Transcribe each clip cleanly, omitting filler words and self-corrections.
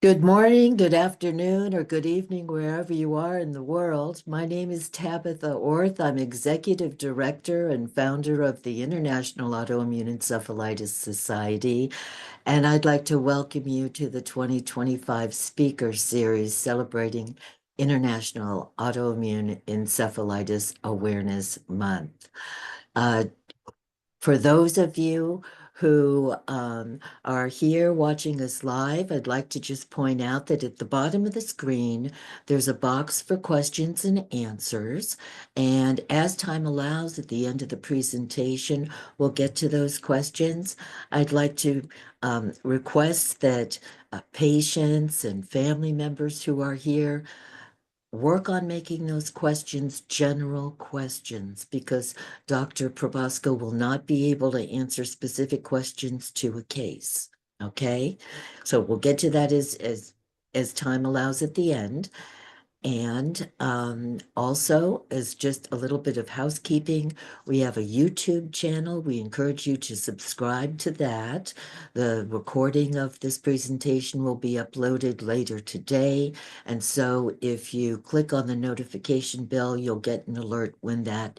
Good morning, good afternoon, or good evening, wherever you are in the world. My name is Tabitha Orth. I'm Executive Director and founder of the International Autoimmune Encephalitis Society, and I'd like to welcome you to the 2025 Speaker Series celebrating International Autoimmune Encephalitis Awareness Month. Uh, for those of you who are here watching us live, I'd like to just point out that at the bottom of the screen, there's a box for questions and answers. And as time allows, at the end of the presentation, we'll get to those questions. I'd like to request that patients and family members who are here work on making those questions general questions, because Dr. Probasco will not be able to answer specific questions to a case. Okay, so we'll get to that as time allows at the end. And also, as just a little bit of housekeeping, we have a YouTube channel. We encourage you to subscribe to that. The recording of this presentation will be uploaded later today. And so if you click on the notification bell, you'll get an alert when that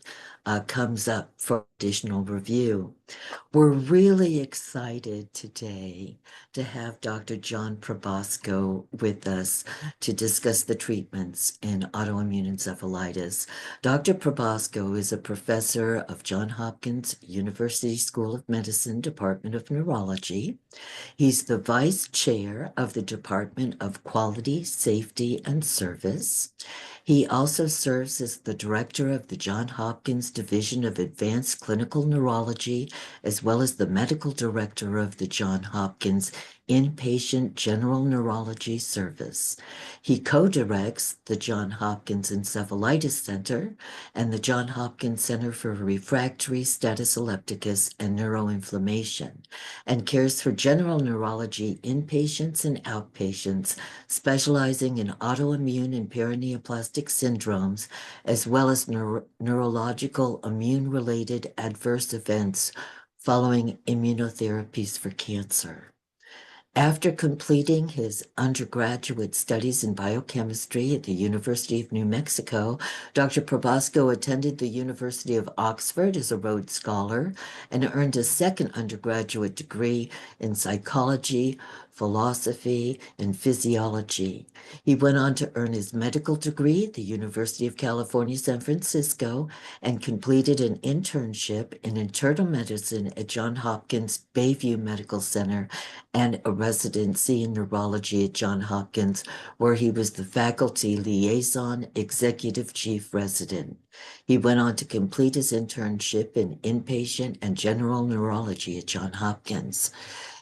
comes up for additional review. We're really excited today to have Dr. John Probasco with us to discuss the treatments in autoimmune encephalitis. Dr. Probasco is a professor of Johns Hopkins University School of Medicine, Department of Neurology. He's the vice chair of the Department of Quality, Safety, and Service. He also serves as the director of the Johns Hopkins Division of Advanced Clinical Neurology, as well as the medical director of the Johns Hopkins Inpatient General Neurology Service. He co-directs the Johns Hopkins Encephalitis Center and the Johns Hopkins Center for Refractory Status Epilepticus and Neuroinflammation, and cares for general neurology inpatients and outpatients, specializing in autoimmune and paraneoplastic syndromes, as well as neurological immune-related adverse events following immunotherapies for cancer. After completing his undergraduate studies in biochemistry at the University of New Mexico, Dr. Probasco attended the University of Oxford as a Rhodes Scholar and earned a second undergraduate degree in psychology, philosophy, and physiology. He went on to earn his medical degree at the University of California, San Francisco, and completed an internship in internal medicine at Johns Hopkins Bayview Medical Center and a residency in neurology at Johns Hopkins, where he was the faculty liaison executive chief resident. He went on to complete his internship in inpatient and general neurology at Johns Hopkins.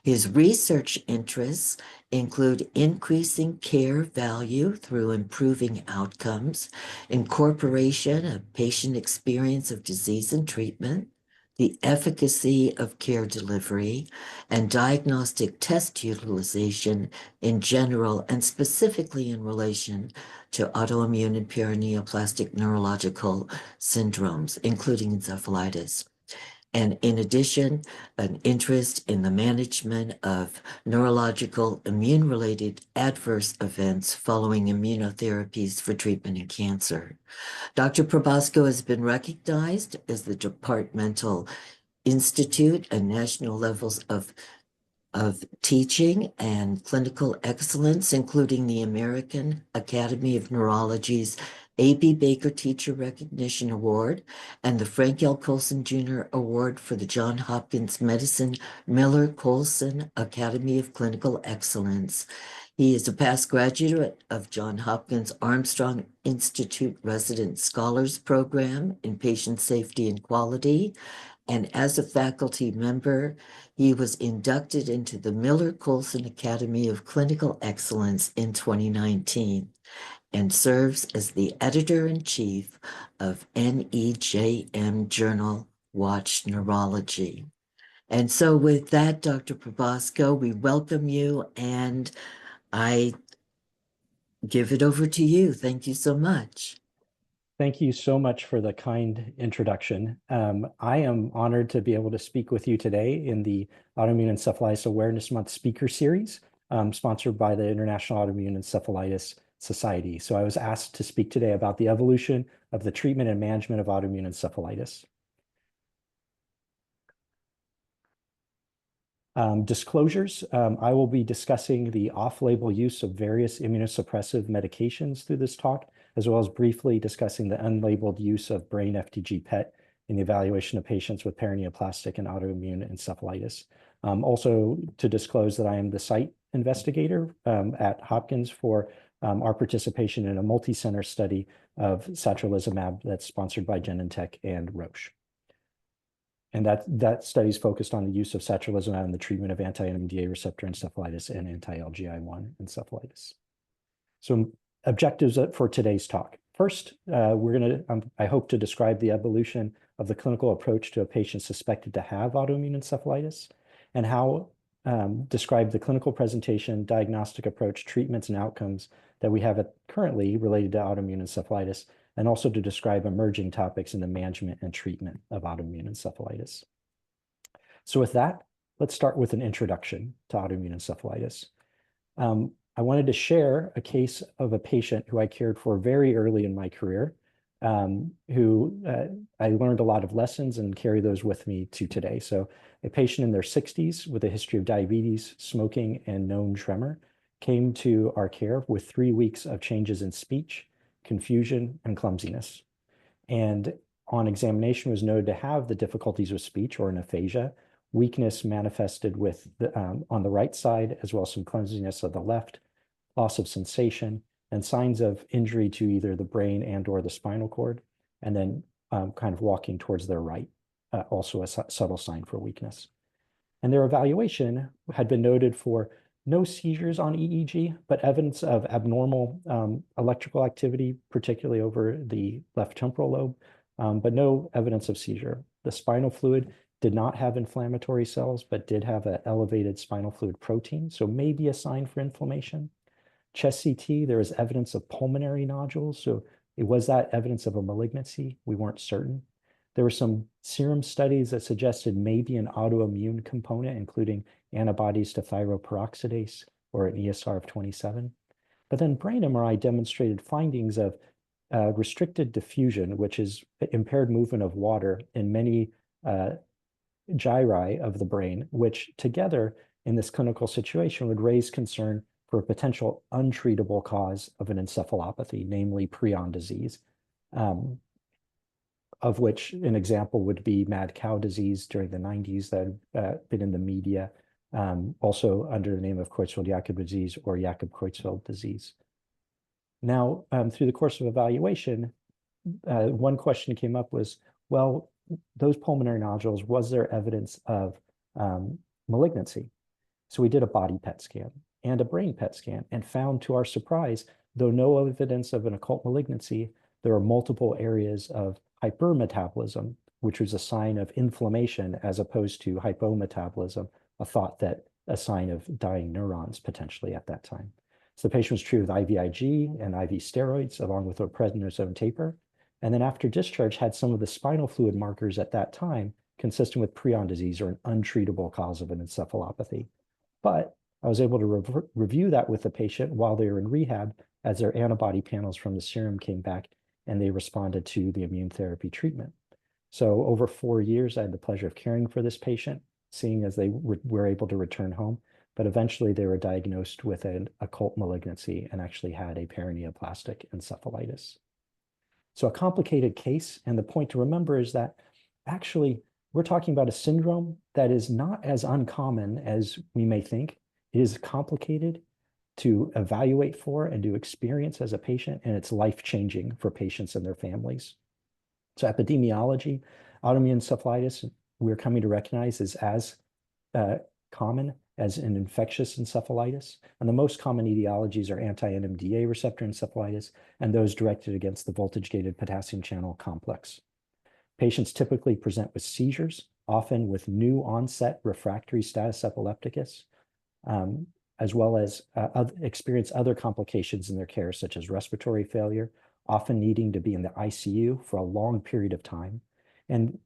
His research interests include increasing care value through improving outcomes, incorporation of patient experience of disease and treatment, the efficacy of care delivery, and diagnostic test utilization in general and specifically in relation to autoimmune and paraneoplastic neurological syndromes, including encephalitis. And in addition, an interest in the management of neurological immune-related adverse events following immunotherapies for treatment in cancer. Dr. Probasco has been recognized as the departmental institute and national levels of teaching and clinical excellence, including the American Academy of Neurology's A.B. Baker Teacher Recognition Award and the Frank L. Colson Jr. Award for the Johns Hopkins Medicine Miller Colson Academy of Clinical Excellence. He is a past graduate of Johns Hopkins Armstrong Institute Resident Scholars Program in Patient Safety and Quality. And as a faculty member, he was inducted into the Miller Colson Academy of Clinical Excellence in 2019 and serves as the editor-in-chief of NEJM Journal Watch Neurology. And so with that, Dr. Probasco, we welcome you, and I give it over to you. Thank you so much. Thank you so much for the kind introduction. I am honored to be able to speak with you today in the Autoimmune Encephalitis Awareness Month speaker series. sponsored by the International Autoimmune Encephalitis Society. So I was asked to speak today about the evolution of the treatment and management of autoimmune encephalitis. Disclosures, I will be discussing the off-label use of various immunosuppressive medications through this talk, as well as briefly discussing the unlabeled use of brain FDG PET in the evaluation of patients with paraneoplastic and autoimmune encephalitis. Also to disclose that I am the site investigator at Hopkins for our participation in a multi-center study of satralizumab that's sponsored by Genentech and Roche. And that study is focused on the use of satralizumab in the treatment of anti-NMDA receptor encephalitis and anti-LGI1 encephalitis. So objectives for today's talk. First, I hope to describe the evolution of the clinical approach to a patient suspected to have autoimmune encephalitis and how describe the clinical presentation, diagnostic approach, treatments, and outcomes that we have currently related to autoimmune encephalitis, and also to describe emerging topics in the management and treatment of autoimmune encephalitis. So with that, let's start with an introduction to autoimmune encephalitis. I wanted to share a case of a patient who I cared for very early in my career, who I learned a lot of lessons and carry those with me to today. So a patient in their 60s with a history of diabetes, smoking, and known tremor came to our care with 3 weeks of changes in speech, confusion, and clumsiness. And on examination was noted to have the difficulties with speech or an aphasia, weakness manifested with on the right side, as well as some clumsiness of the left, loss of sensation, and signs of injury to either the brain and or the spinal cord, and then kind of walking towards their right, also a subtle sign for weakness. And their evaluation had been noted for no seizures on EEG, but evidence of abnormal electrical activity, particularly over the left temporal lobe, but no evidence of seizure. The spinal fluid did not have inflammatory cells, but did have an elevated spinal fluid protein, so maybe a sign for inflammation. Chest CT, there is evidence of pulmonary nodules, so was that evidence of a malignancy? We weren't certain. There were some serum studies that suggested maybe an autoimmune component, including antibodies to thyroperoxidase or an ESR of 27. But then brain MRI demonstrated findings of restricted diffusion, which is impaired movement of water in many gyri of the brain, which together in this clinical situation would raise concern for a potential untreatable cause of an encephalopathy, namely prion disease, of which an example would be mad cow disease during the 90s that had been in the media, also under the name of Creutzfeldt-Jakob disease or Jakob-Creutzfeldt disease. Now, through the course of evaluation, one question came up was, well, those pulmonary nodules, was there evidence of malignancy? So we did a body PET scan and a brain PET scan and found, to our surprise, though no evidence of an occult malignancy, there are multiple areas of hypermetabolism, which was a sign of inflammation as opposed to hypometabolism, a thought that a sign of dying neurons potentially at that time. So the patient was treated with IVIG and IV steroids along with a prednisone taper. And then after discharge had some of the spinal fluid markers at that time consistent with prion disease or an untreatable cause of an encephalopathy. But I was able to review that with the patient while they were in rehab as their antibody panels from the serum came back and they responded to the immune therapy treatment. So over 4 years, I had the pleasure of caring for this patient, seeing as they were able to return home, but eventually they were diagnosed with an occult malignancy and actually had a paraneoplastic encephalitis. So a complicated case, and the point to remember is that actually we're talking about a syndrome that is not as uncommon as we may think. It is complicated to evaluate for and to experience as a patient, and it's life-changing for patients and their families. So epidemiology, autoimmune encephalitis, we're coming to recognize is as common as an infectious encephalitis. And the most common etiologies are anti-NMDA receptor encephalitis and those directed against the voltage-gated potassium channel complex. Patients typically present with seizures, often with new onset refractory status epilepticus, as well as experience other complications in their care, such as respiratory failure, often needing to be in the ICU for a long period of time. And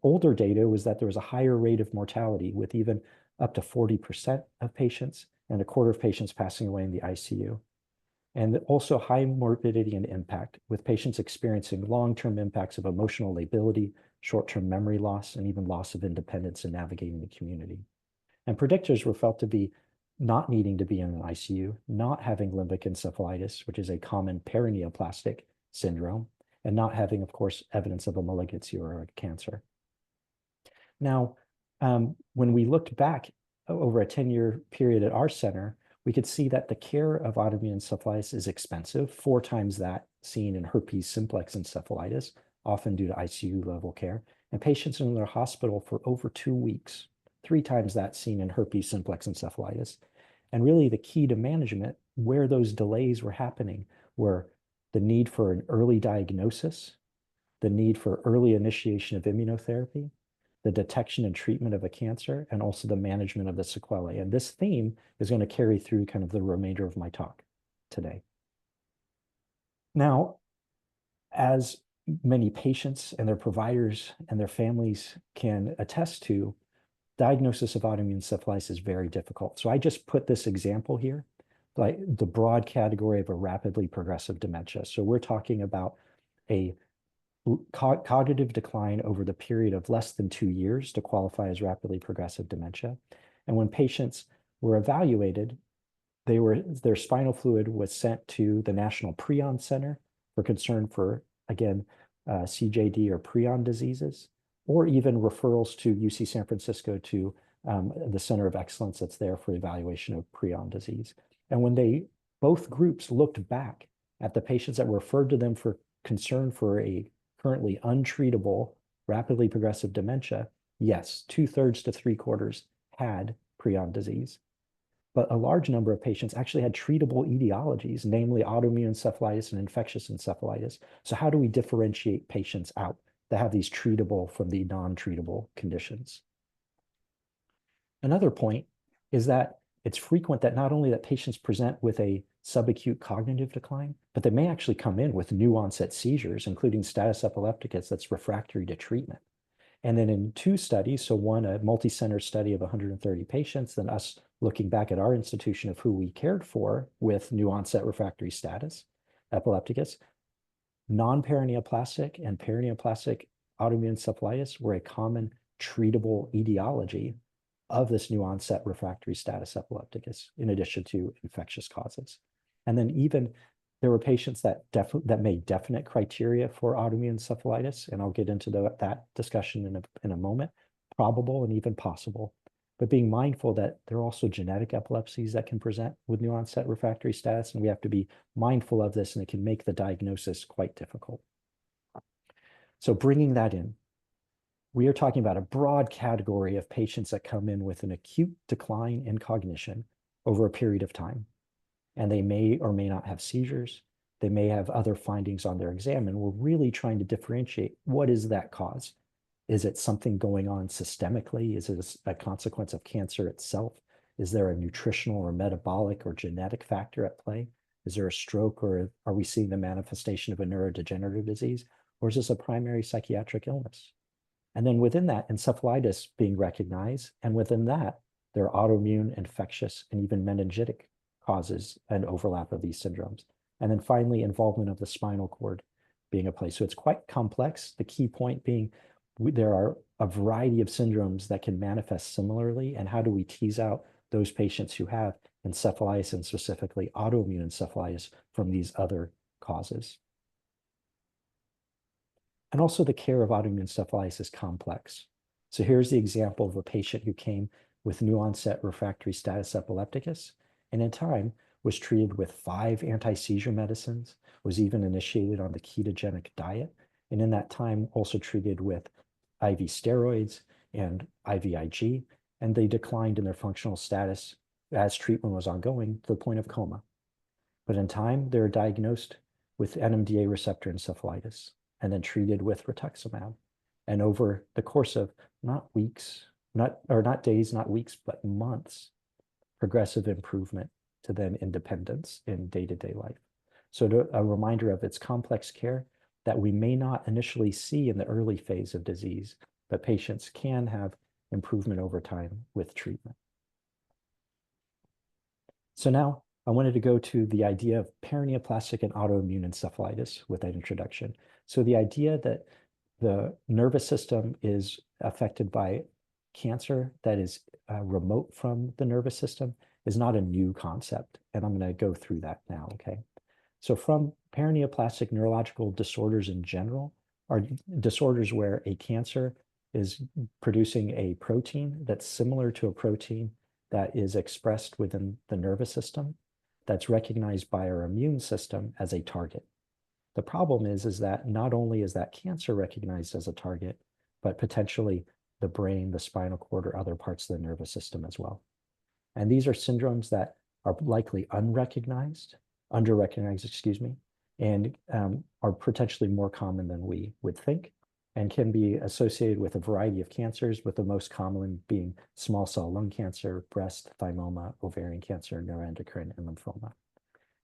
older data was that there was a higher rate of mortality with even up to 40% of patients and a quarter of patients passing away in the ICU. And also high morbidity and impact, with patients experiencing long-term impacts of emotional lability, short-term memory loss, and even loss of independence in navigating the community. And predictors were felt to be not needing to be in an ICU, not having limbic encephalitis, which is a common paraneoplastic syndrome, and not having, of course, evidence of a malignancy or a cancer. Now, when we looked back over a 10-year period at our center, we could see that the care of autoimmune encephalitis is expensive, 4 times that seen in herpes simplex encephalitis, often due to ICU level care, and patients in their hospital for over 2 weeks, 3 times that seen in herpes simplex encephalitis. And really the key to management, where those delays were happening, were the need for an early diagnosis, the need for early initiation of immunotherapy, the detection and treatment of a cancer, and also the management of the sequelae. And this theme is going to carry through kind of the remainder of my talk today. Now, as many patients and their providers and their families can attest to, diagnosis of autoimmune encephalitis is very difficult. So I just put this example here, like the broad category of a rapidly progressive dementia. So we're talking about a cognitive decline over the period of less than 2 years to qualify as rapidly progressive dementia. And when patients were evaluated, their spinal fluid was sent to the National Prion Center for concern for, again, CJD or prion diseases, or even referrals to UC San Francisco to the Center of Excellence that's there for evaluation of prion disease. And when both groups looked back at the patients that were referred to them for concern for a currently untreatable, rapidly progressive dementia, yes, 2/3 to 3/4 had prion disease. But a large number of patients actually had treatable etiologies, namely autoimmune encephalitis and infectious encephalitis. So how do we differentiate patients out that have these treatable from the non-treatable conditions? Another point is that it's frequent that not only that patients present with a subacute cognitive decline, but they may actually come in with new onset seizures, including status epilepticus that's refractory to treatment. And then in 2 studies, so one, a multi-center study of 130 patients, then us looking back at our institution of who we cared for with new onset refractory status epilepticus, non-paraneoplastic and paraneoplastic autoimmune encephalitis were a common treatable etiology of this new onset refractory status epilepticus, in addition to infectious causes. And then even there were patients that made definite criteria for autoimmune encephalitis, and I'll get into that discussion in a moment, probable and even possible, but being mindful that there are also genetic epilepsies that can present with new onset refractory status, and we have to be mindful of this, and it can make the diagnosis quite difficult. So bringing that in, we are talking about a broad category of patients that come in with an acute decline in cognition over a period of time. And they may or may not have seizures. They may have other findings on their exam. And we're really trying to differentiate, what is that cause? Is it something going on systemically? Is it a consequence of cancer itself? Is there a nutritional or metabolic or genetic factor at play? Is there a stroke, or are we seeing the manifestation of a neurodegenerative disease? Or is this a primary psychiatric illness? And then within that, encephalitis being recognized, and within that, there are autoimmune, infectious, and even meningitic causes and overlap of these syndromes. And then finally, involvement of the spinal cord being a place. So it's quite complex. The key point being there are a variety of syndromes that can manifest similarly, and how do we tease out those patients who have encephalitis and specifically autoimmune encephalitis from these other causes. And also the care of autoimmune encephalitis is complex. So here's the example of a patient who came with new onset refractory status epilepticus, and in time was treated with 5 anti-seizure medicines, was even initiated on the ketogenic diet, and in that time also treated with IV steroids and IVIG, and they declined in their functional status as treatment was ongoing to the point of coma. But in time, they were diagnosed with NMDA receptor encephalitis and then treated with rituximab. And over the course of not days, not weeks, but months, progressive improvement to then independence in day-to-day life. So a reminder of its complex care that we may not initially see in the early phase of disease, but patients can have improvement over time with treatment. So now I wanted to go to the idea of paraneoplastic and autoimmune encephalitis with that introduction. So the idea that the nervous system is affected by cancer that is remote from the nervous system is not a new concept. And I'm going to go through that now, okay? So from paraneoplastic neurological disorders in general are disorders where a cancer is producing a protein that's similar to a protein that is expressed within the nervous system that's recognized by our immune system as a target. The problem is that not only is that cancer recognized as a target, but potentially the brain, the spinal cord, or other parts of the nervous system as well. And these are syndromes that are likely underrecognized, excuse me, and are potentially more common than we would think, and can be associated with a variety of cancers, with the most common being small cell lung cancer, breast, thymoma, ovarian cancer, neuroendocrine, and lymphoma.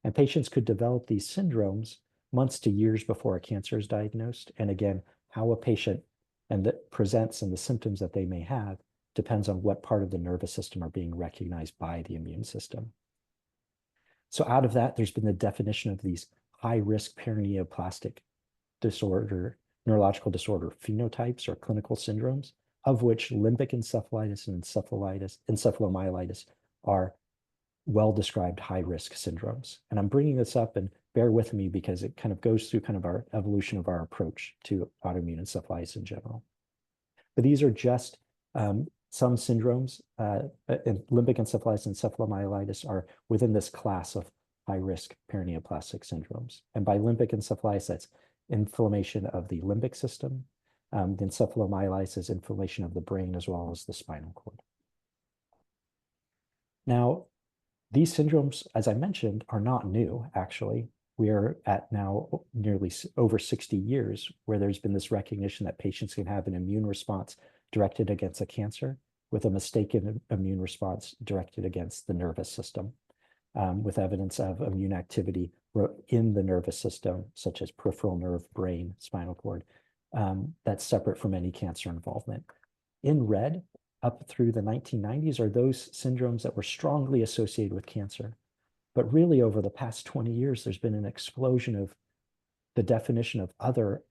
And patients could develop these syndromes months to years before a cancer is diagnosed. And again, how a patient and that presents and the symptoms that they may have depends on what part of the nervous system are being recognized by the immune system. So out of that, there's been the definition of these high-risk paraneoplastic disorder, neurological disorder phenotypes or clinical syndromes, of which limbic encephalitis and encephalomyelitis are well-described high-risk syndromes. And I'm bringing this up, and bear with me because it kind of goes through kind of our evolution of our approach to autoimmune encephalitis in general. But these are just some syndromes, limbic encephalitis and encephalomyelitis are within this class of high-risk paraneoplastic syndromes. And by limbic encephalitis, that's inflammation of the limbic system. The encephalomyelitis is inflammation of the brain as well as the spinal cord. Now, these syndromes, as I mentioned, are not new, actually. We are at now nearly over 60 years where there's been this recognition that patients can have an immune response directed against a cancer with a mistaken immune response directed against the nervous system, with evidence of immune activity in the nervous system, such as peripheral nerve, brain, spinal cord, that's separate from any cancer involvement. In red, up through the 1990s, are those syndromes that were strongly associated with cancer. But really, over the past 20 years, there's been an explosion of the definition of other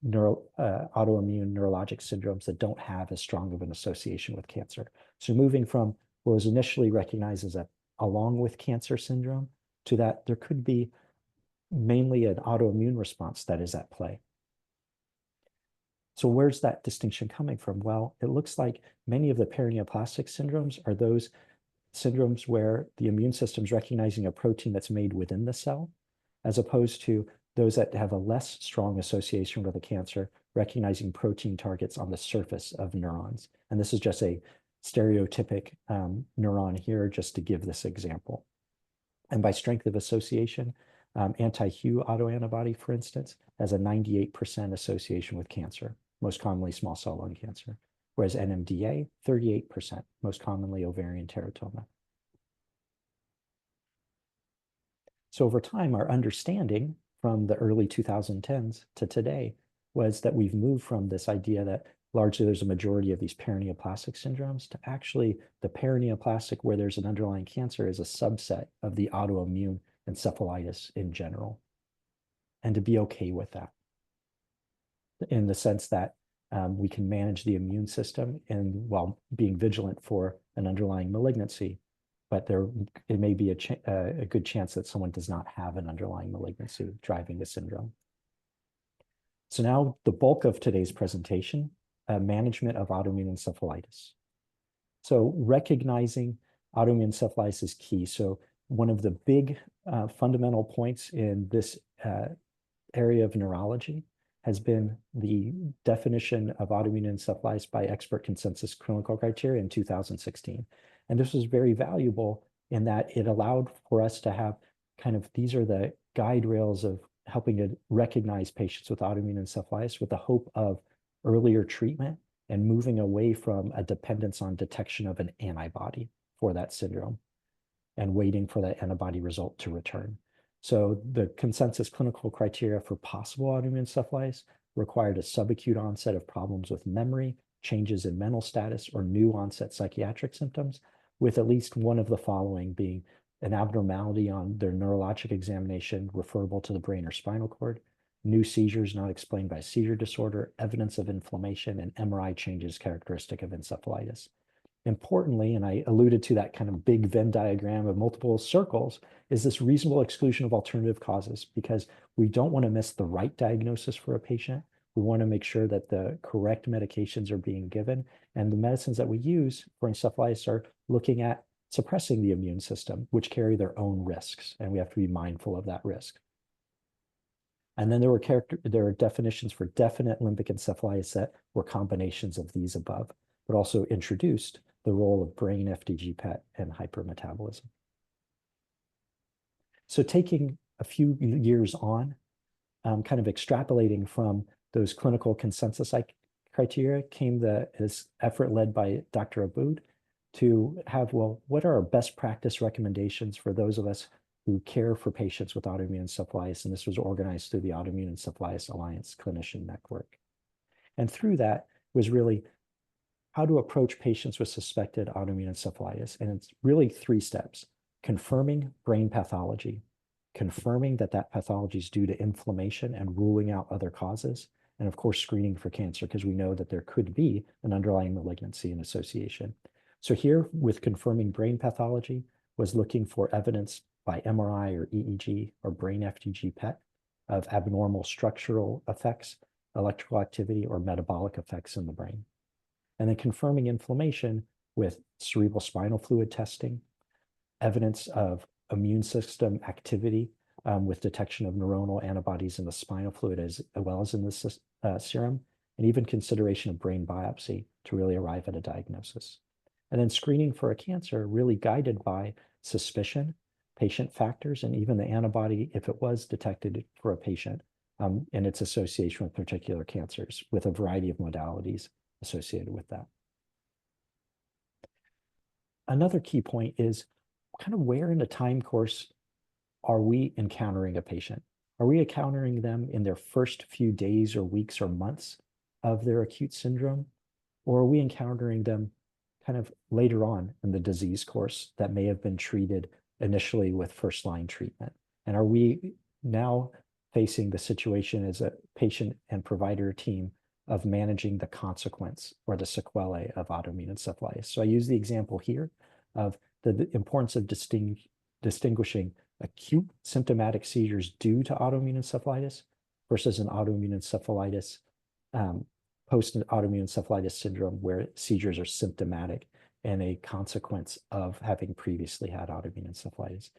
autoimmune neurologic syndromes that don't have as strong of an association with cancer. So moving from what was initially recognized as a along with cancer syndrome to that there could be mainly an autoimmune response that is at play. So where's that distinction coming from? Well, it looks like many of the paraneoplastic syndromes are those syndromes where the immune system is recognizing a protein that's made within the cell, as opposed to those that have a less strong association with a cancer, recognizing protein targets on the surface of neurons. And this is just a stereotypic neuron here, just to give this example. And by strength of association, anti-Hu autoantibody, for instance, has a 98% association with cancer, most commonly small cell lung cancer, whereas NMDA, 38%, most commonly ovarian teratoma. So over time, our understanding from the early 2010s to today was that we've moved from this idea that largely there's a majority of these paraneoplastic syndromes to actually the paraneoplastic where there's an underlying cancer is a subset of the autoimmune encephalitis in general. And to be okay with that in the sense that we can manage the immune system and while being vigilant for an underlying malignancy, but it may be a good chance that someone does not have an underlying malignancy driving the syndrome. So now the bulk of today's presentation, management of autoimmune encephalitis. So recognizing autoimmune encephalitis is key. So one of the big fundamental points in this area of neurology has been the definition of autoimmune encephalitis by expert consensus clinical criteria in 2016. And this was very valuable in that it allowed for us to have kind of, these are the guide rails of helping to recognize patients with autoimmune encephalitis with the hope of earlier treatment and moving away from a dependence on detection of an antibody for that syndrome and waiting for that antibody result to return. So the consensus clinical criteria for possible autoimmune encephalitis required a subacute onset of problems with memory, changes in mental status, or new onset psychiatric symptoms, with at least one of the following being an abnormality on their neurologic examination referable to the brain or spinal cord, new seizures not explained by seizure disorder, evidence of inflammation, and MRI changes characteristic of encephalitis. Importantly, and I alluded to that kind of big Venn diagram of multiple circles, is this reasonable exclusion of alternative causes, because we don't want to miss the right diagnosis for a patient. We want to make sure that the correct medications are being given, and the medicines that we use for encephalitis are looking at suppressing the immune system, which carry their own risks, and we have to be mindful of that risk. And then there are definitions for definite limbic encephalitis that were combinations of these above, but also introduced the role of brain FDG PET and hypermetabolism. So taking a few years on, kind of extrapolating from those clinical consensus criteria came this effort led by Dr. Aboud to have, well, what are our best practice recommendations for those of us who care for patients with autoimmune encephalitis? And this was organized through the Autoimmune Encephalitis Alliance Clinician Network. And through that was really how to approach patients with suspected autoimmune encephalitis. And it's really 3 steps: confirming brain pathology, confirming that that pathology is due to inflammation and ruling out other causes, and of course, screening for cancer, because we know that there could be an underlying malignancy in association. So here, with confirming brain pathology, was looking for evidence by MRI or EEG or brain FDG PET of abnormal structural effects, electrical activity, or metabolic effects in the brain. And then confirming inflammation with cerebral spinal fluid testing, evidence of immune system activity with detection of neuronal antibodies in the spinal fluid as well as in the serum, and even consideration of brain biopsy to really arrive at a diagnosis. And then screening for a cancer really guided by suspicion, patient factors, and even the antibody, if it was detected for a patient, and its association with particular cancers, with a variety of modalities associated with that. Another key point is kind of where in the time course are we encountering a patient? Are we encountering them in their first few days or weeks or months of their acute syndrome? Or are we encountering them kind of later on in the disease course that may have been treated initially with first-line treatment? And are we now facing the situation as a patient and provider team of managing the consequence or the sequelae of autoimmune encephalitis? So I use the example here of the importance of distinguishing acute symptomatic seizures due to autoimmune encephalitis versus an autoimmune encephalitis, post-autoimmune encephalitis syndrome, where seizures are symptomatic and a consequence of having previously had autoimmune encephalitis.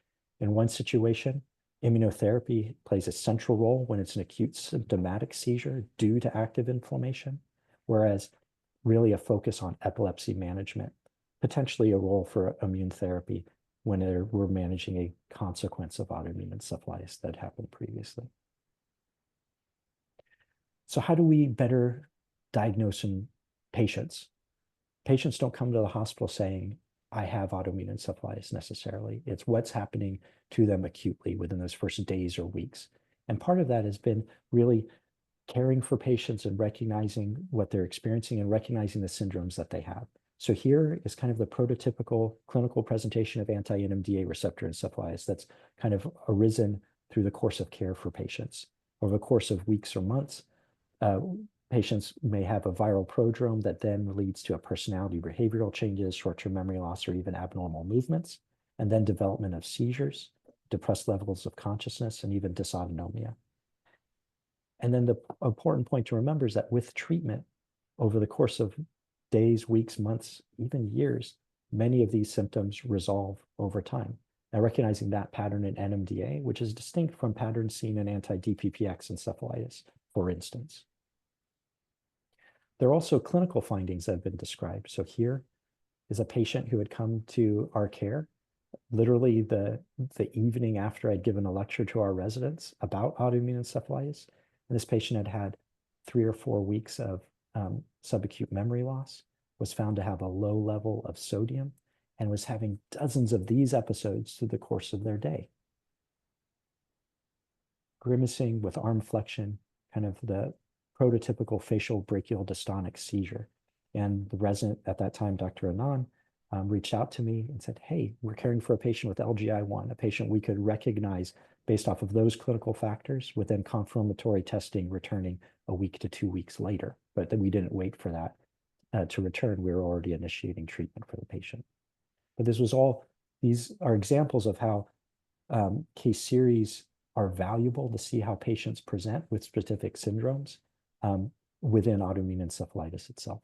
In one situation, immunotherapy plays a central role when it's an acute symptomatic seizure due to active inflammation, whereas really a focus on epilepsy management, potentially a role for immune therapy when we're managing a consequence of autoimmune encephalitis that happened previously. So how do we better diagnose in patients? Patients don't come to the hospital saying, I have autoimmune encephalitis necessarily. It's what's happening to them acutely within those first days or weeks. And part of that has been really caring for patients and recognizing what they're experiencing and recognizing the syndromes that they have. So here is kind of the prototypical clinical presentation of anti-NMDA receptor encephalitis that's kind of arisen through the course of care for patients. Over the course of weeks or months, patients may have a viral prodrome that then leads to a personality behavioral changes, short-term memory loss, or even abnormal movements, and then development of seizures, depressed levels of consciousness, and even dysautonomia. And then the important point to remember is that with treatment, over the course of days, weeks, months, even years, many of these symptoms resolve over time. Now, recognizing that pattern in NMDA, which is distinct from patterns seen in anti-DPPX encephalitis, for instance. There are also clinical findings that have been described. So here is a patient who had come to our care literally the evening after I'd given a lecture to our residents about autoimmune encephalitis. And this patient had had 3 or 4 weeks of subacute memory loss, was found to have a low level of sodium, and was having dozens of these episodes through the course of their day. Grimacing with arm flexion, kind of the prototypical facial brachial dystonic seizure. And the resident at that time, Dr. Anand, reached out to me and said, hey, we're caring for a patient with LGI1, a patient we could recognize based off of those clinical factors, with then confirmatory testing returning a week to 2 weeks later. But then we didn't wait for that to return. We were already initiating treatment for the patient. But these are examples of how case series are valuable to see how patients present with specific syndromes within autoimmune encephalitis itself.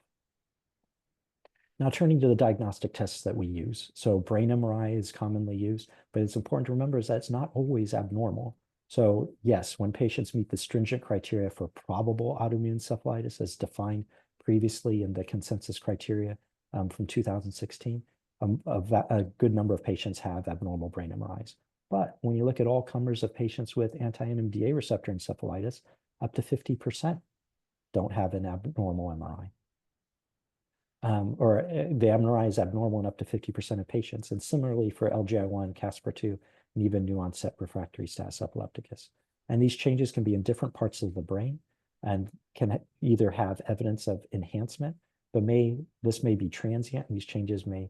Now, turning to the diagnostic tests that we use. So brain MRI is commonly used, but it's important to remember is that it's not always abnormal. So yes, when patients meet the stringent criteria for probable autoimmune encephalitis as defined previously in the consensus criteria from 2016, a good number of patients have abnormal brain MRIs. But when you look at all comers of patients with anti-NMDA receptor encephalitis, up to 50% don't have an abnormal MRI. Or the MRI is abnormal in up to 50% of patients. And similarly for LGI1, Caspar-2, and even new onset refractory status epilepticus. And these changes can be in different parts of the brain and can either have evidence of enhancement, but this may be transient, and these changes may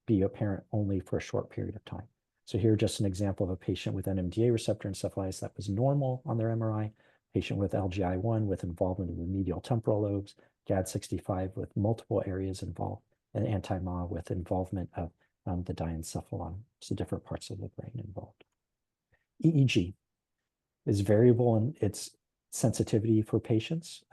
be apparent only for a short period of time. So here, just an example of a patient with NMDA receptor encephalitis that was normal on their MRI, patient with LGI1 with involvement of the medial temporal lobes, GAD65 with multiple areas involved, and anti-MA with involvement of the diencephalon, so different parts of the brain involved. EEG is variable in its sensitivity for patients,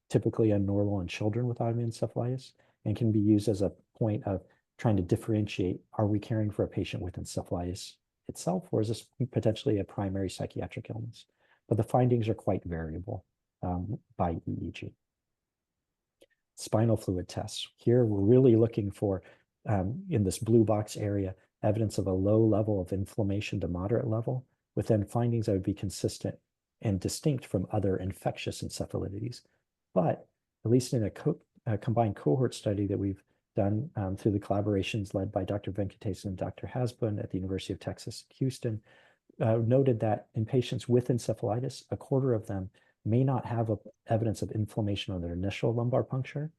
typically abnormal in children with autoimmune encephalitis, and can be used as a point of trying to differentiate, are we caring for a patient with encephalitis itself, or is this potentially a primary psychiatric illness? But the findings are quite variable by EEG. Spinal fluid tests. Here, we're really looking for, in this blue box area, evidence of a low level of inflammation to moderate level, with then findings that would be consistent and distinct from other infectious encephalitides. But at least in a combined cohort study that we've done through the collaborations led by Dr. Venkatesan and Dr. Hasbun at the University of Texas, Houston, noted that in patients with encephalitis, a quarter of them may not have evidence of inflammation on their initial lumbar puncture,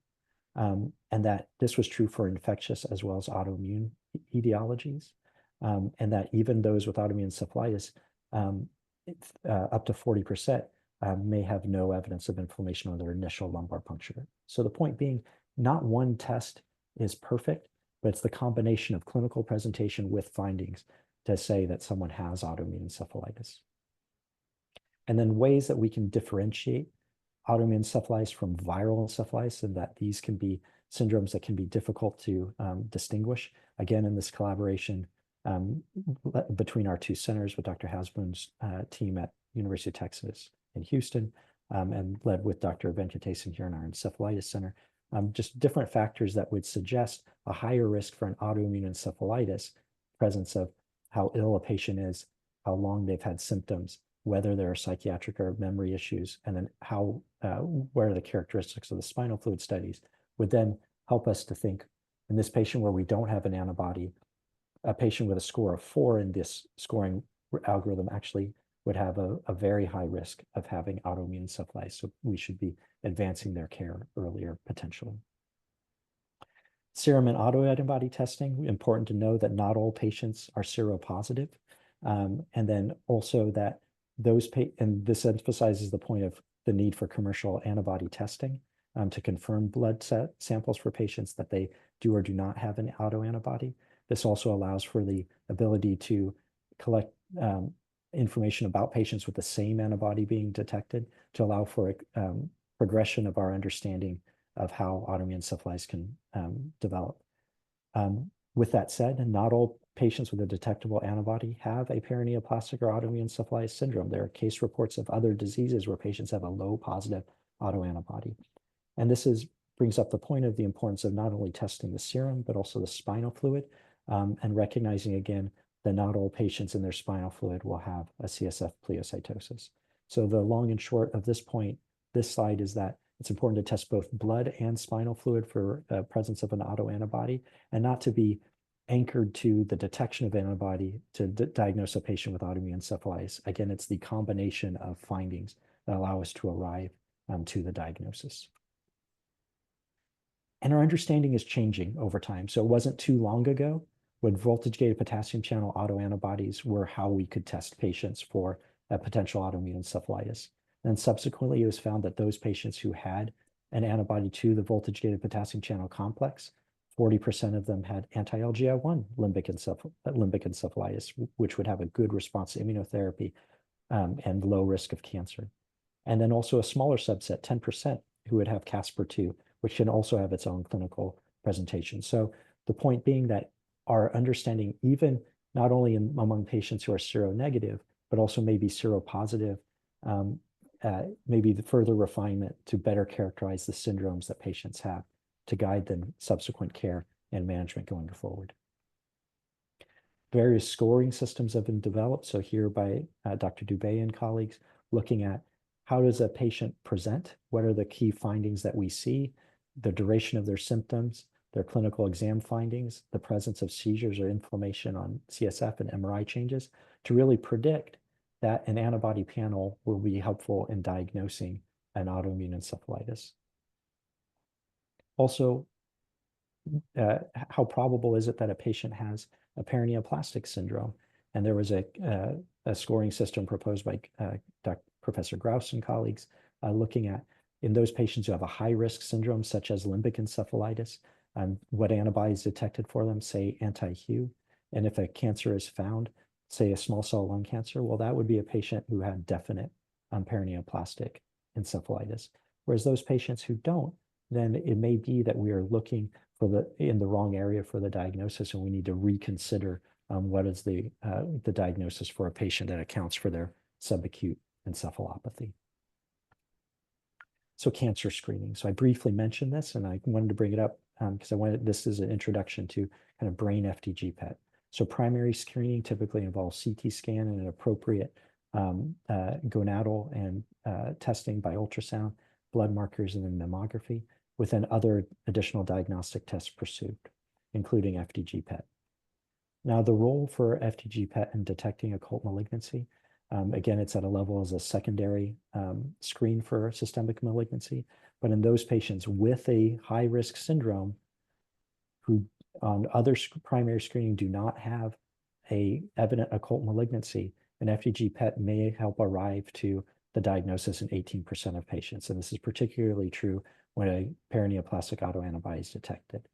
and that this was true for infectious as well as autoimmune etiologies, and that even those with autoimmune encephalitis, up to 40%, may have no evidence of inflammation on their initial lumbar puncture. So the point being, not one test is perfect, but it's the combination of clinical presentation with findings to say that someone has autoimmune encephalitis. And then ways that we can differentiate autoimmune encephalitis from viral encephalitis, and that these can be syndromes that can be difficult to distinguish. Again, in this collaboration between our two centers with Dr. Hasbun's team at University of Texas in Houston, and led with Dr. Venkatesan here in our encephalitis center, just different factors that would suggest a higher risk for an autoimmune encephalitis, presence of how ill a patient is, how long they've had symptoms, whether there are psychiatric or memory issues, and then what are the characteristics of the spinal fluid studies, would then help us to think, in this patient where we don't have an antibody, a patient with a score of 4 in this scoring algorithm actually would have a very high risk of having autoimmune encephalitis. So we should be advancing their care earlier, potentially. Serum and autoantibody testing, important to know that not all patients are seropositive. And then also that and this emphasizes the point of the need for commercial antibody testing to confirm blood samples for patients that they do or do not have an autoantibody. This also allows for the ability to collect information about patients with the same antibody being detected to allow for progression of our understanding of how autoimmune encephalitis can develop. With that said, not all patients with a detectable antibody have a perineoplastic or autoimmune encephalitis syndrome. There are case reports of other diseases where patients have a low positive autoantibody. And this brings up the point of the importance of not only testing the serum, but also the spinal fluid, and recognizing again that not all patients in their spinal fluid will have a CSF pleocytosis. So the long and short of this point, this slide, is that it's important to test both blood and spinal fluid for presence of an autoantibody, and not to be anchored to the detection of antibody to diagnose a patient with autoimmune encephalitis. Again, it's the combination of findings that allow us to arrive to the diagnosis. And our understanding is changing over time. So it wasn't too long ago when voltage-gated potassium channel autoantibodies were how we could test patients for a potential autoimmune encephalitis. And subsequently, it was found that those patients who had an antibody to the voltage-gated potassium channel complex, 40% of them had anti-LGI1 limbic encephalitis, which would have a good response to immunotherapy and low risk of cancer. And then also a smaller subset, 10%, who would have Casper2, which can also have its own clinical presentation. So the point being that our understanding, even not only among patients who are seronegative, but also maybe seropositive, maybe the further refinement to better characterize the syndromes that patients have to guide them subsequent care and management going forward. Various scoring systems have been developed. So here by Dr. Dubé and colleagues, looking at how does a patient present? What are the key findings that we see? The duration of their symptoms, their clinical exam findings, the presence of seizures or inflammation on CSF and MRI changes to really predict that an antibody panel will be helpful in diagnosing an autoimmune encephalitis. Also, how probable is it that a patient has a paraneoplastic syndrome? And there was a scoring system proposed by Professor Grouse and colleagues looking at in those patients who have a high-risk syndrome, such as limbic encephalitis, what antibodies detected for them, say anti-Hu. And if a cancer is found, say a small cell lung cancer, well, that would be a patient who had definite paraneoplastic encephalitis. Whereas those patients who don't, then it may be that we are looking for in the wrong area for the diagnosis, and we need to reconsider what is the diagnosis for a patient that accounts for their subacute encephalopathy. So cancer screening. So I briefly mentioned this, and I wanted to bring it up because this is an introduction to kind of brain FDG PET. So primary screening typically involves CT scan and an appropriate gonadal and testing by ultrasound, blood markers, and then mammography, with then other additional diagnostic tests pursued, including FDG PET. Now, the role for FDG PET in detecting occult malignancy, again, it's at a level as a secondary screen for systemic malignancy, but in those patients with a high-risk syndrome who on other primary screening do not have a evident occult malignancy, an FDG PET may help arrive to the diagnosis in 18% of patients. And this is particularly true when a paraneoplastic autoantibody is detected.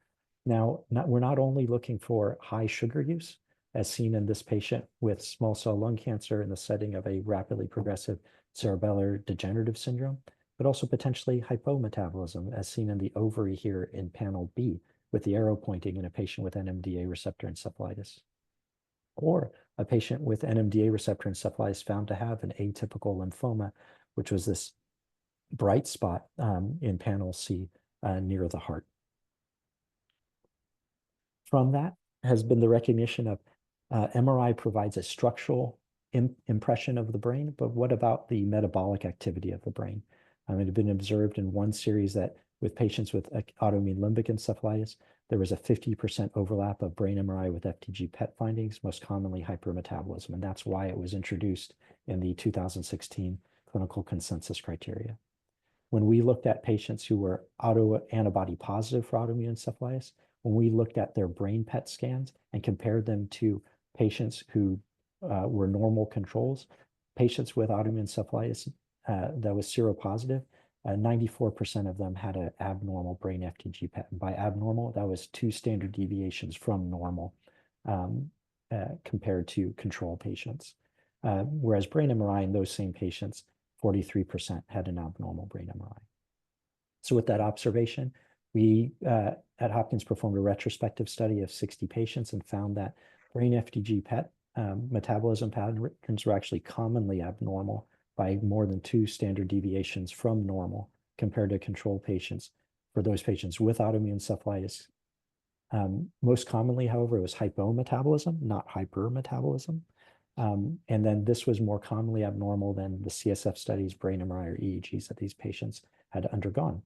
Now, we're not only looking for high sugar use, as seen in this patient with small cell lung cancer in the setting of a rapidly progressive cerebellar degenerative syndrome, but also potentially hypometabolism, as seen in the ovary here in panel B, with the arrow pointing in a patient with NMDA receptor encephalitis. Or a patient with NMDA receptor encephalitis found to have an atypical lymphoma, which was this bright spot in panel C near the heart. From that has been the recognition of MRI provides a structural impression of the brain, but what about the metabolic activity of the brain? It had been observed in one series that with patients with autoimmune limbic encephalitis, there was a 50% overlap of brain MRI with FDG PET findings, most commonly hypermetabolism, and that's why it was introduced in the 2016 clinical consensus criteria. When we looked at patients who were autoantibody positive for autoimmune encephalitis, when we looked at their brain PET scans and compared them to patients who were normal controls, patients with autoimmune encephalitis that was seropositive, 94% of them had an abnormal brain FDG PET. And by abnormal, that was 2 standard deviations from normal compared to control patients. Whereas brain MRI in those same patients, 43% had an abnormal brain MRI. So with that observation, we at Hopkins performed a retrospective study of 60 patients and found that brain FDG PET metabolism patterns were actually commonly abnormal by more than 2 standard deviations from normal compared to control patients for those patients with autoimmune encephalitis. Most commonly, however, it was hypometabolism, not hypermetabolism. And then this was more commonly abnormal than the CSF studies, brain MRI, or EEGs that these patients had undergone.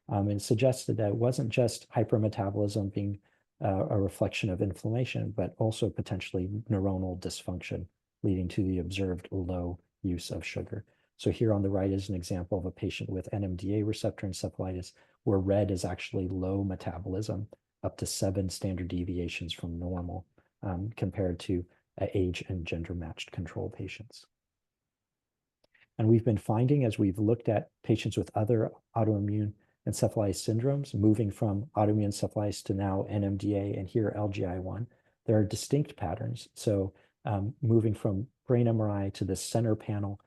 And suggested that it wasn't just hypermetabolism being a reflection of inflammation, but also potentially neuronal dysfunction leading to the observed low use of sugar. So here on the right is an example of a patient with NMDA receptor encephalitis where red is actually low metabolism, up to 7 standard deviations from normal, compared to age and gender matched control patients. And we've been finding, as we've looked at patients with other autoimmune encephalitis syndromes, moving from autoimmune encephalitis to now NMDA and here LGI1, there are distinct patterns. So moving from brain MRI to the center panel,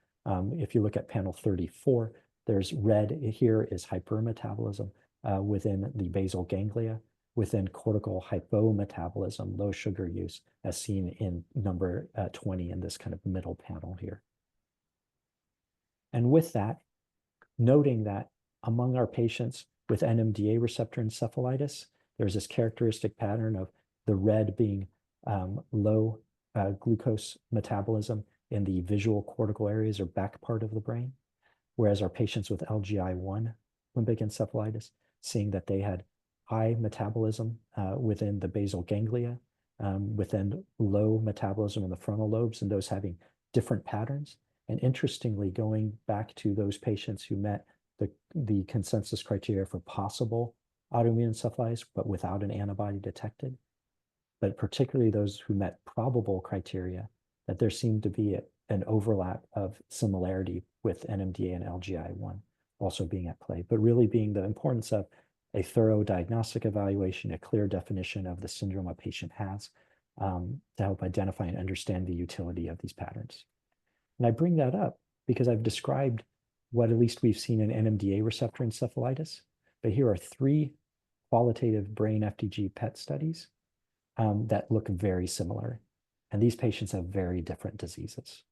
if you look at panel 34, there's red here is hypermetabolism within the basal ganglia, within cortical hypometabolism, low sugar use, as seen in number 20 in this kind of middle panel here. And with that, noting that among our patients with NMDA receptor encephalitis, there's this characteristic pattern of the red being low glucose metabolism in the visual cortical areas or back part of the brain, whereas our patients with LGI1 limbic encephalitis, seeing that they had high metabolism within the basal ganglia, within low metabolism in the frontal lobes, and those having different patterns. And interestingly, going back to those patients who met the consensus criteria for possible autoimmune encephalitis, but without an antibody detected, but particularly those who met probable criteria, that there seemed to be an overlap of similarity with NMDA and LGI1 also being at play, but really being the importance of a thorough diagnostic evaluation, a clear definition of the syndrome a patient has, to help identify and understand the utility of these patterns. And I bring that up because I've described what at least we've seen in NMDA receptor encephalitis, but here are 3 qualitative brain FDG PET studies that look very similar. And these patients have very different diseases.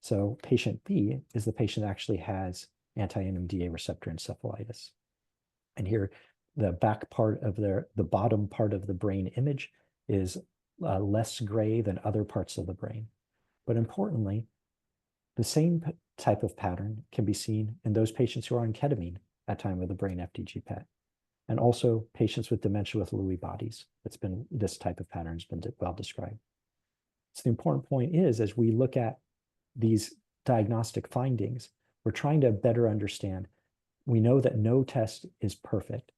So patient B is the patient that actually has anti-NMDA receptor encephalitis. And here, the back part of the bottom part of the brain image is less gray than other parts of the brain. But importantly, the same type of pattern can be seen in those patients who are on ketamine at time of the brain FDG PET, and also patients with dementia with Lewy bodies. This type of pattern has been well described. So the important point is, as we look at these diagnostic findings, we're trying to better understand. We know that no test is perfect,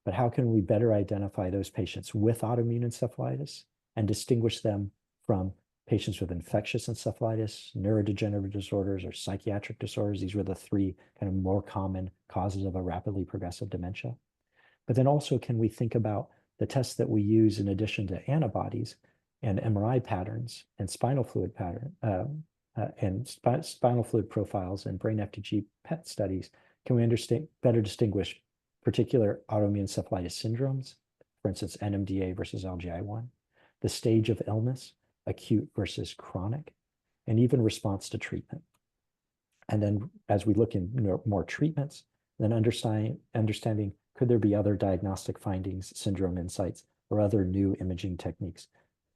but how can we better identify those patients with autoimmune encephalitis and distinguish them from patients with infectious encephalitis, neurodegenerative disorders, or psychiatric disorders? These were the 3 kind of more common causes of a rapidly progressive dementia. But then also, can we think about the tests that we use in addition to antibodies and MRI patterns and spinal fluid spinal fluid profiles and brain FDG PET studies? Can we better distinguish particular autoimmune encephalitis syndromes, for instance, NMDA versus LGI1, the stage of illness, acute versus chronic, and even response to treatment? And then as we look in more treatments, then understanding could there be other diagnostic findings, syndrome insights, or other new imaging techniques,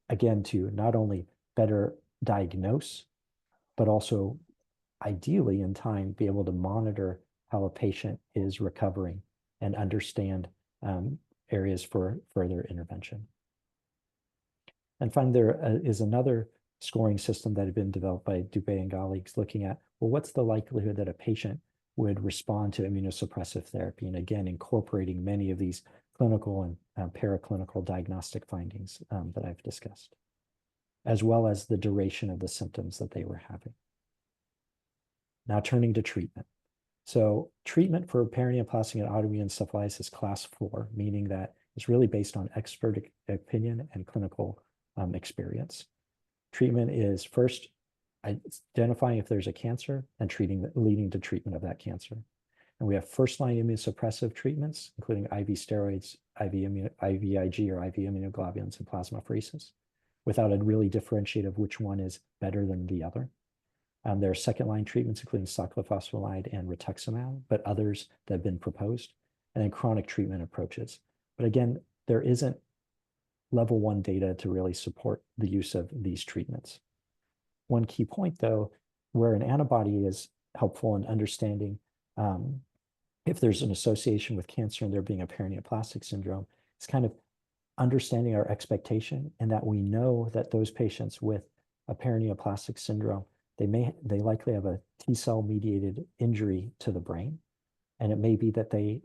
again, to not only better diagnose, but also ideally in time be able to monitor how a patient is recovering and understand areas for further intervention. And finally, there is another scoring system that had been developed by Dubé and colleagues looking at, well, what's the likelihood that a patient would respond to immunosuppressive therapy? And again, incorporating many of these clinical and paraclinical diagnostic findings that I've discussed, as well as the duration of the symptoms that they were having. Now turning to treatment. So treatment for paraneoplastic and autoimmune encephalitis is class 4, meaning that it's really based on expert opinion and clinical experience. Treatment is first identifying if there's a cancer and leading to treatment of that cancer. And we have first-line immunosuppressive treatments, including IV steroids, IVIG or IV immunoglobulins, and plasmapheresis, without a really differentiate of which one is better than the other. There are second-line treatments, including cyclophosphamide and rituximab, but others that have been proposed, and then chronic treatment approaches. But again, there isn't level 1 data to really support the use of these treatments. One key point, though, where an antibody is helpful in understanding if there's an association with cancer and there being a paraneoplastic syndrome, is kind of understanding our expectation, and that we know that those patients with a paraneoplastic syndrome, they likely have a T-cell mediated injury to the brain. And it may be that they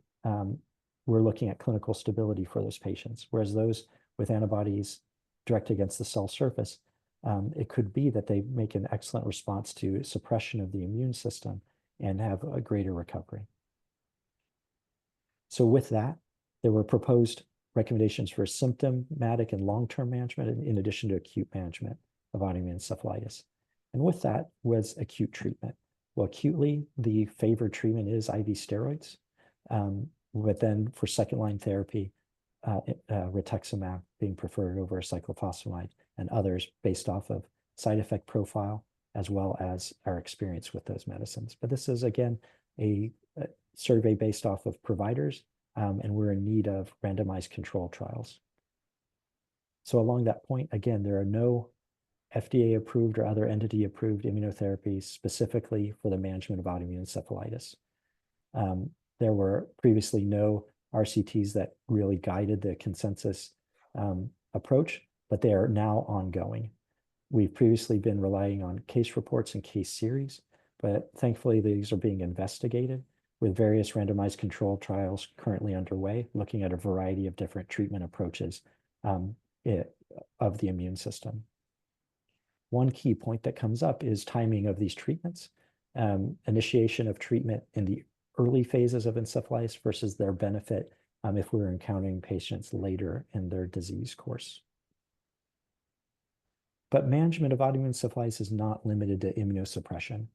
we're looking at clinical stability for those patients, whereas those with antibodies directed against the cell surface, it could be that they make an excellent response to suppression of the immune system and have a greater recovery. So with that, there were proposed recommendations for symptomatic and long-term management in addition to acute management of autoimmune encephalitis. And with that was acute treatment. Well, acutely, the favored treatment is IV steroids. But then for second-line therapy, rituximab being preferred over cyclophosphamide and others based off of side effect profile as well as our experience with those medicines. But this is, again, a survey based off of providers, and we're in need of randomized control trials. So along that point, again, there are no FDA-approved or other entity-approved immunotherapies specifically for the management of autoimmune encephalitis. There were previously no RCTs that really guided the consensus approach, but they are now ongoing. We've previously been relying on case reports and case series, but thankfully these are being investigated with various randomized control trials currently underway, looking at a variety of different treatment approaches of the immune system. One key point that comes up is timing of these treatments, initiation of treatment in the early phases of encephalitis versus their benefit if we're encountering patients later in their disease course. But management of autoimmune encephalitis is not limited to immunosuppression.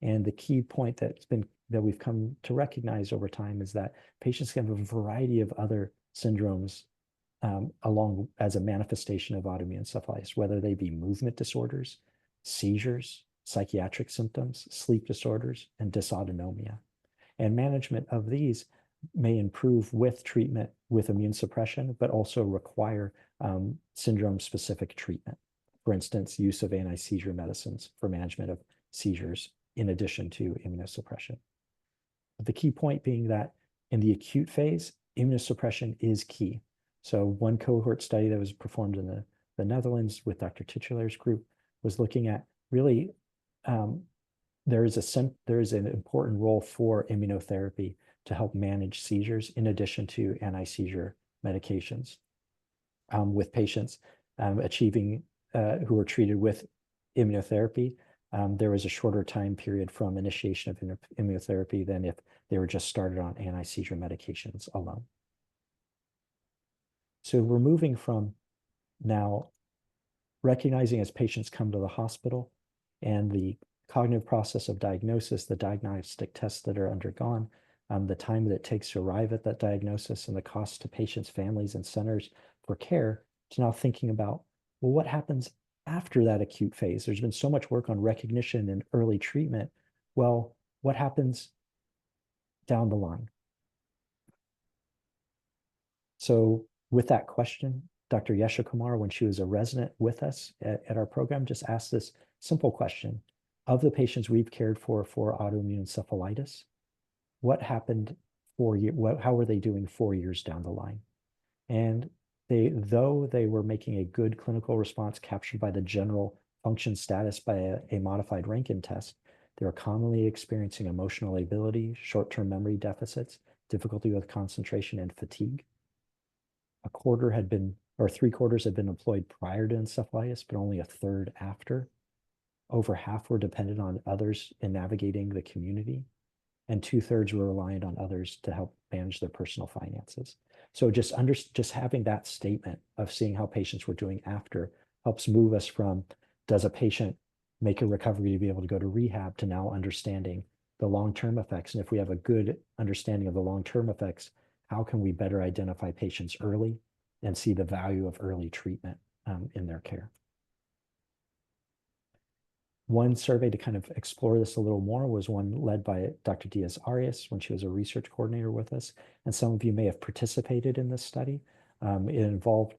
And the key point that we've come to recognize over time is that patients can have a variety of other syndromes along as a manifestation of autoimmune encephalitis, whether they be movement disorders, seizures, psychiatric symptoms, sleep disorders, and dysautonomia. And management of these may improve with treatment with immune suppression, but also require syndrome-specific treatment. For instance, use of anti-seizure medicines for management of seizures in addition to immunosuppression. The key point being that in the acute phase, immunosuppression is key. So one cohort study that was performed in the Netherlands with Dr. Titular's group was looking at really there is an important role for immunotherapy to help manage seizures in addition to anti-seizure medications with patients achieving who were treated with immunotherapy. There was a shorter time period from initiation of immunotherapy than if they were just started on anti-seizure medications alone. So we're moving from now recognizing as patients come to the hospital and the cognitive process of diagnosis, the diagnostic tests that are undergone, the time that it takes to arrive at that diagnosis and the cost to patients, families, and centers for care, to now thinking about, well, what happens after that acute phase? There's been so much work on recognition and early treatment. Well, what happens down the line? So with that question, Dr. Yesha Kumar, when she was a resident with us at our program, just asked this simple question. Of the patients we've cared for autoimmune encephalitis, what happened how were they doing 4 years down the line? And though they were making a good clinical response captured by the general function status by a modified Rankin test, they were commonly experiencing emotional lability, short-term memory deficits, difficulty with concentration, and fatigue. A quarter had been, or 3/4 had been employed prior to encephalitis, but only a third after. Over half were dependent on others in navigating the community, and 2/3 were reliant on others to help manage their personal finances. So just having that statement of seeing how patients were doing after helps move us from, does a patient make a recovery to be able to go to rehab, to now understanding the long-term effects. And if we have a good understanding of the long-term effects, how can we better identify patients early and see the value of early treatment in their care? One survey to kind of explore this a little more was one led by Dr. Diaz-Arias when she was a research coordinator with us. And some of you may have participated in this study. It involved,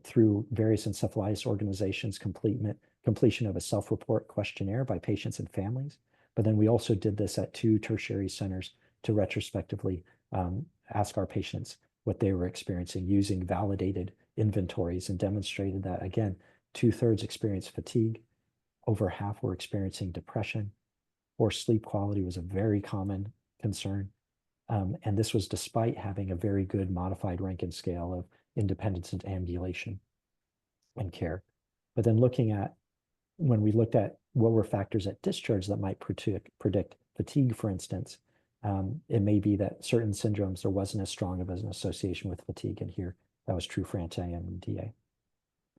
through various encephalitis organizations, completion of a self-report questionnaire by patients and families. But then we also did this at 2 tertiary centers to retrospectively ask our patients what they were experiencing using validated inventories, and demonstrated that, again, 2/3 experienced fatigue, over half were experiencing depression, or sleep quality was a very common concern. And this was despite having a very good modified Rankin scale of independence and ambulation and care. But then when we looked at what were factors at discharge that might predict fatigue, for instance, it may be that certain syndromes, there wasn't as strong of an association with fatigue. And here that was true for anti-MDA.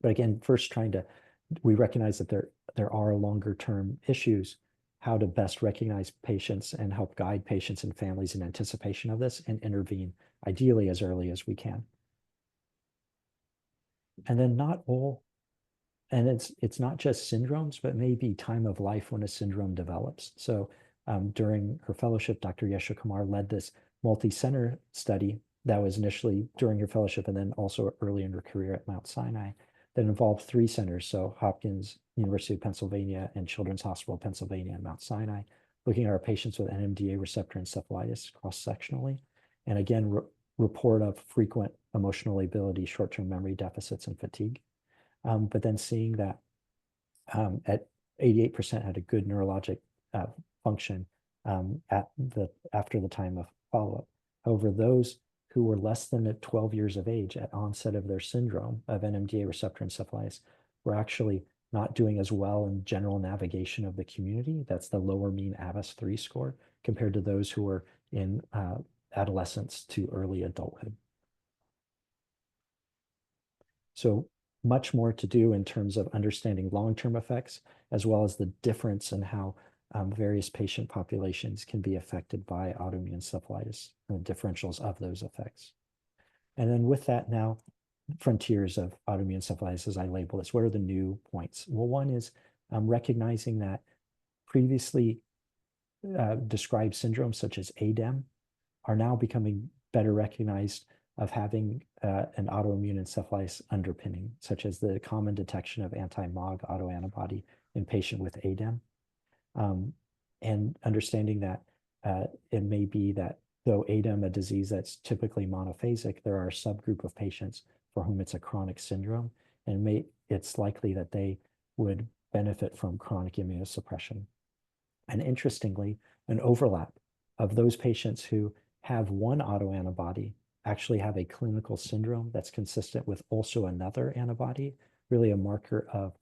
But again, first we recognize that there are longer term issues, how to best recognize patients and help guide patients and families in anticipation of this and intervene ideally as early as we can. And then and it's not just syndromes, but maybe time of life when a syndrome develops. So during her fellowship, Dr. Yesha Kumar led this multi-center study that was initially during her fellowship and then also early in her career at Mount Sinai that involved 3 centers, so Hopkins, University of Pennsylvania, and Children's Hospital of Pennsylvania and Mount Sinai, looking at our patients with NMDA receptor encephalitis cross-sectionally, and again, report of frequent emotional lability, short-term memory deficits, and fatigue. But then seeing that at 88% had a good neurologic function after the time of follow-up. However, those who were less than at 12 years of age at onset of their syndrome of NMDA receptor encephalitis were actually not doing as well in general navigation of the community. That's the lower mean ABAS-3 score compared to those who were in adolescence to early adulthood. So much more to do in terms of understanding long-term effects, as well as the difference in how various patient populations can be affected by autoimmune encephalitis and the differentials of those effects. And then with that now, frontiers of autoimmune encephalitis, as I label this, what are the new points? Well, one is recognizing that previously described syndromes such as ADEM are now becoming better recognized of having an autoimmune encephalitis underpinning, such as the common detection of anti-MOG autoantibody in patient with ADEM. And understanding that it may be that though ADEM, a disease that's typically monophasic, there are a subgroup of patients for whom it's a chronic syndrome, and it's likely that they would benefit from chronic immunosuppression. And interestingly, an overlap of those patients who have one autoantibody actually have a clinical syndrome that's consistent with also another antibody, really a marker of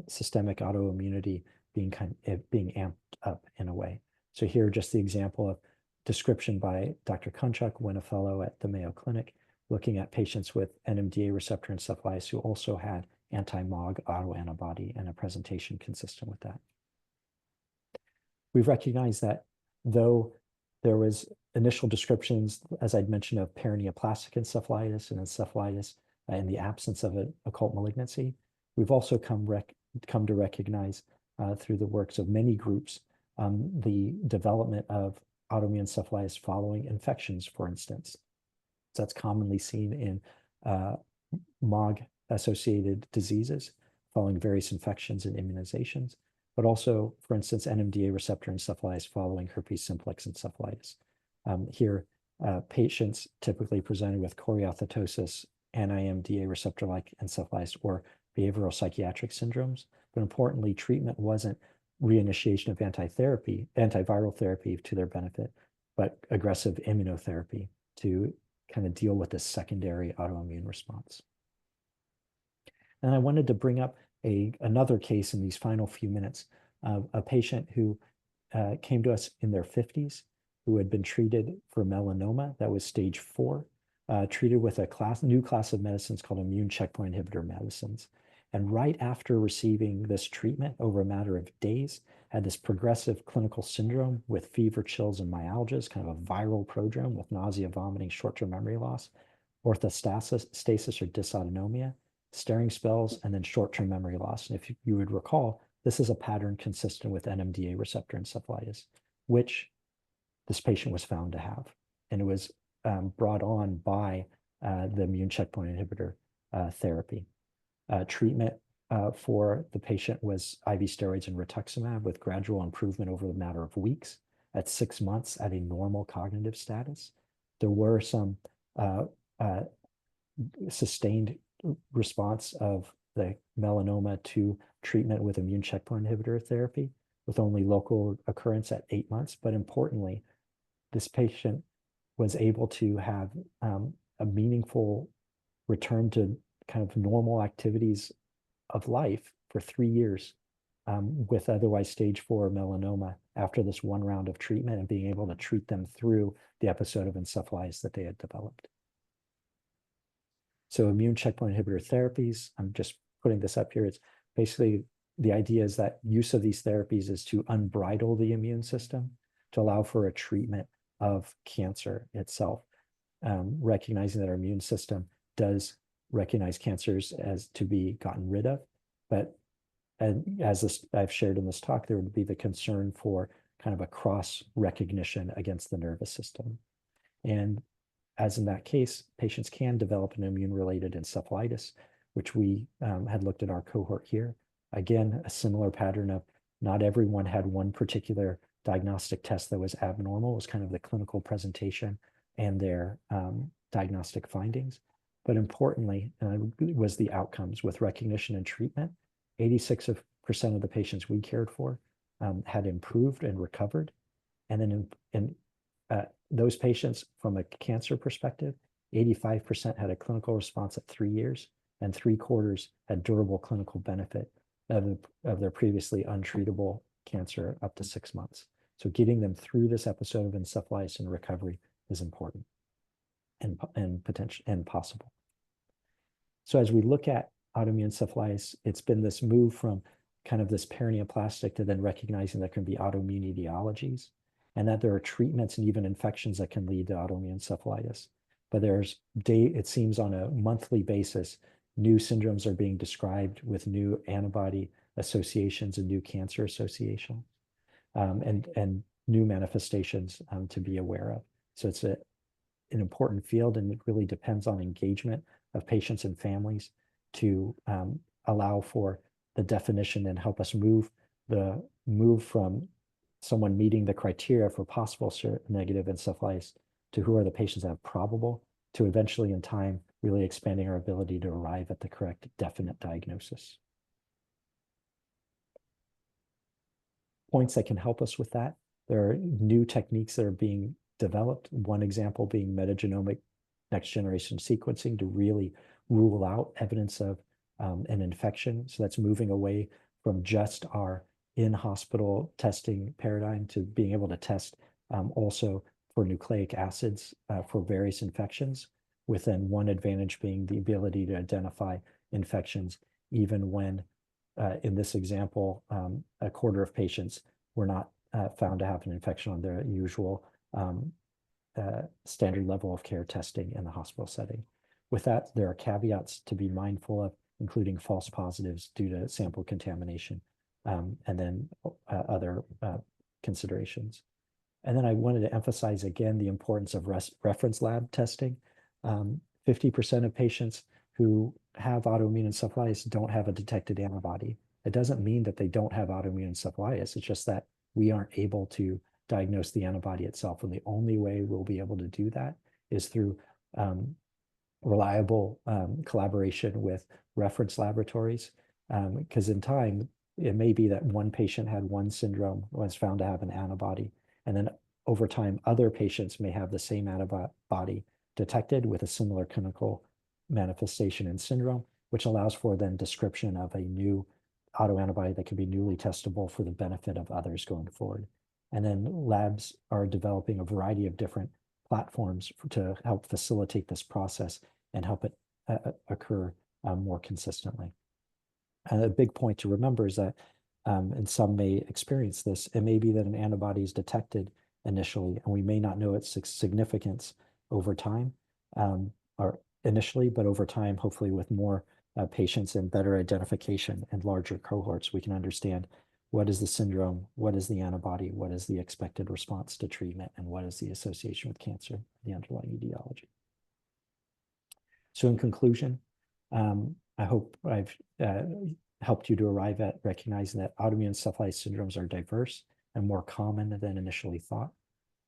systemic autoimmunity being amped up in a way. So here, just the example of description by Dr. Kunchuk when a fellow at the Mayo Clinic, looking at patients with NMDA receptor encephalitis who also had anti-MOG autoantibody and a presentation consistent with that. We've recognized that though there was initial descriptions, as I'd mentioned, of paraneoplastic encephalitis and encephalitis in the absence of an occult malignancy, we've also come to recognize through the works of many groups the development of autoimmune encephalitis following infections, for instance. So that's commonly seen in MOG-associated diseases following various infections and immunizations, but also, for instance, NMDA receptor encephalitis following herpes simplex encephalitis. Here, patients typically presented with choriothetosis, anti-MDA receptor-like encephalitis, or behavioral psychiatric syndromes. But importantly, treatment wasn't reinitiation of antiviral therapy to their benefit, but aggressive immunotherapy to kind of deal with this secondary autoimmune response. And I wanted to bring up another case in these final few minutes of a patient who came to us in their 50s, who had been treated for melanoma that was stage 4, treated with a new class of medicines called immune checkpoint inhibitor medicines. And right after receiving this treatment over a matter of days, had this progressive clinical syndrome with fever, chills, and myalgias, kind of a viral prodrome with nausea, vomiting, short-term memory loss, orthostasis or dysautonomia, staring spells, and then short-term memory loss. And if you would recall, this is a pattern consistent with NMDA receptor encephalitis, which this patient was found to have. And it was brought on by the immune checkpoint inhibitor therapy. Treatment for the patient was IV steroids and rituximab with gradual improvement over the matter of weeks at 6 months at a normal cognitive status. There were some sustained response of the melanoma to treatment with immune checkpoint inhibitor therapy with only local occurrence at 8 months. But importantly, this patient was able to have a meaningful return to kind of normal activities of life for 3 years with otherwise stage 4 melanoma after this one round of treatment and being able to treat them through the episode of encephalitis that they had developed. So immune checkpoint inhibitor therapies, I'm just putting this up here. It's basically the idea is that use of these therapies is to unbridle the immune system to allow for a treatment of cancer itself, recognizing that our immune system does recognize cancers as to be gotten rid of. But as I've shared in this talk, there would be the concern for kind of a cross recognition against the nervous system. And as in that case, patients can develop an immune-related encephalitis, which we had looked at our cohort here. Again, a similar pattern of not everyone had one particular diagnostic test that was abnormal. It was kind of the clinical presentation and their diagnostic findings. But importantly, was the outcomes with recognition and treatment. 86% of the patients we cared for had improved and recovered. And then in those patients from a cancer perspective, 85% had a clinical response at 3 years, and 3/4 had durable clinical benefit of their previously untreatable cancer up to 6 months. So getting them through this episode of encephalitis and recovery is important and potential and possible. So as we look at autoimmune encephalitis, it's been this move from kind of this paraneoplastic to then recognizing there can be autoimmune etiologies and that there are treatments and even infections that can lead to autoimmune encephalitis. But it seems on a monthly basis, new syndromes are being described with new antibody associations and new cancer associations and new manifestations to be aware of. So it's an important field, and it really depends on engagement of patients and families to allow for the definition and help us move from someone meeting the criteria for possible negative encephalitis to who are the patients that have probable, to eventually in time really expanding our ability to arrive at the correct definite diagnosis. Points that can help us with that. There are new techniques that are being developed. One example being metagenomic next generation sequencing to really rule out evidence of an infection. So that's moving away from just our in-hospital testing paradigm to being able to test also for nucleic acids for various infections, with then one advantage being the ability to identify infections even when, in this example, 1/4 of patients were not found to have an infection on their usual standard level of care testing in the hospital setting. With that, there are caveats to be mindful of, including false positives due to sample contamination, and then other considerations. And then I wanted to emphasize again the importance of reference lab testing. 50% of patients who have autoimmune encephalitis don't have a detected antibody. It doesn't mean that they don't have autoimmune encephalitis. It's just that we aren't able to diagnose the antibody itself. And the only way we'll be able to do that is through reliable collaboration with reference laboratories. Because in time, it may be that one patient had one syndrome, was found to have an antibody, and then over time, other patients may have the same antibody detected with a similar clinical manifestation and syndrome, which allows for then description of a new autoantibody that can be newly testable for the benefit of others going forward. And then labs are developing a variety of different platforms to help facilitate this process and help it occur more consistently. And a big point to remember is that, and some may experience this, it may be that an antibody is detected initially, and we may not know its significance over time, or initially, but over time, hopefully with more patients and better identification and larger cohorts, we can understand what is the syndrome, what is the antibody, what is the expected response to treatment, and what is the association with cancer, the underlying etiology. So in conclusion, I hope I've helped you to arrive at recognizing that autoimmune encephalitis syndromes are diverse and more common than initially thought.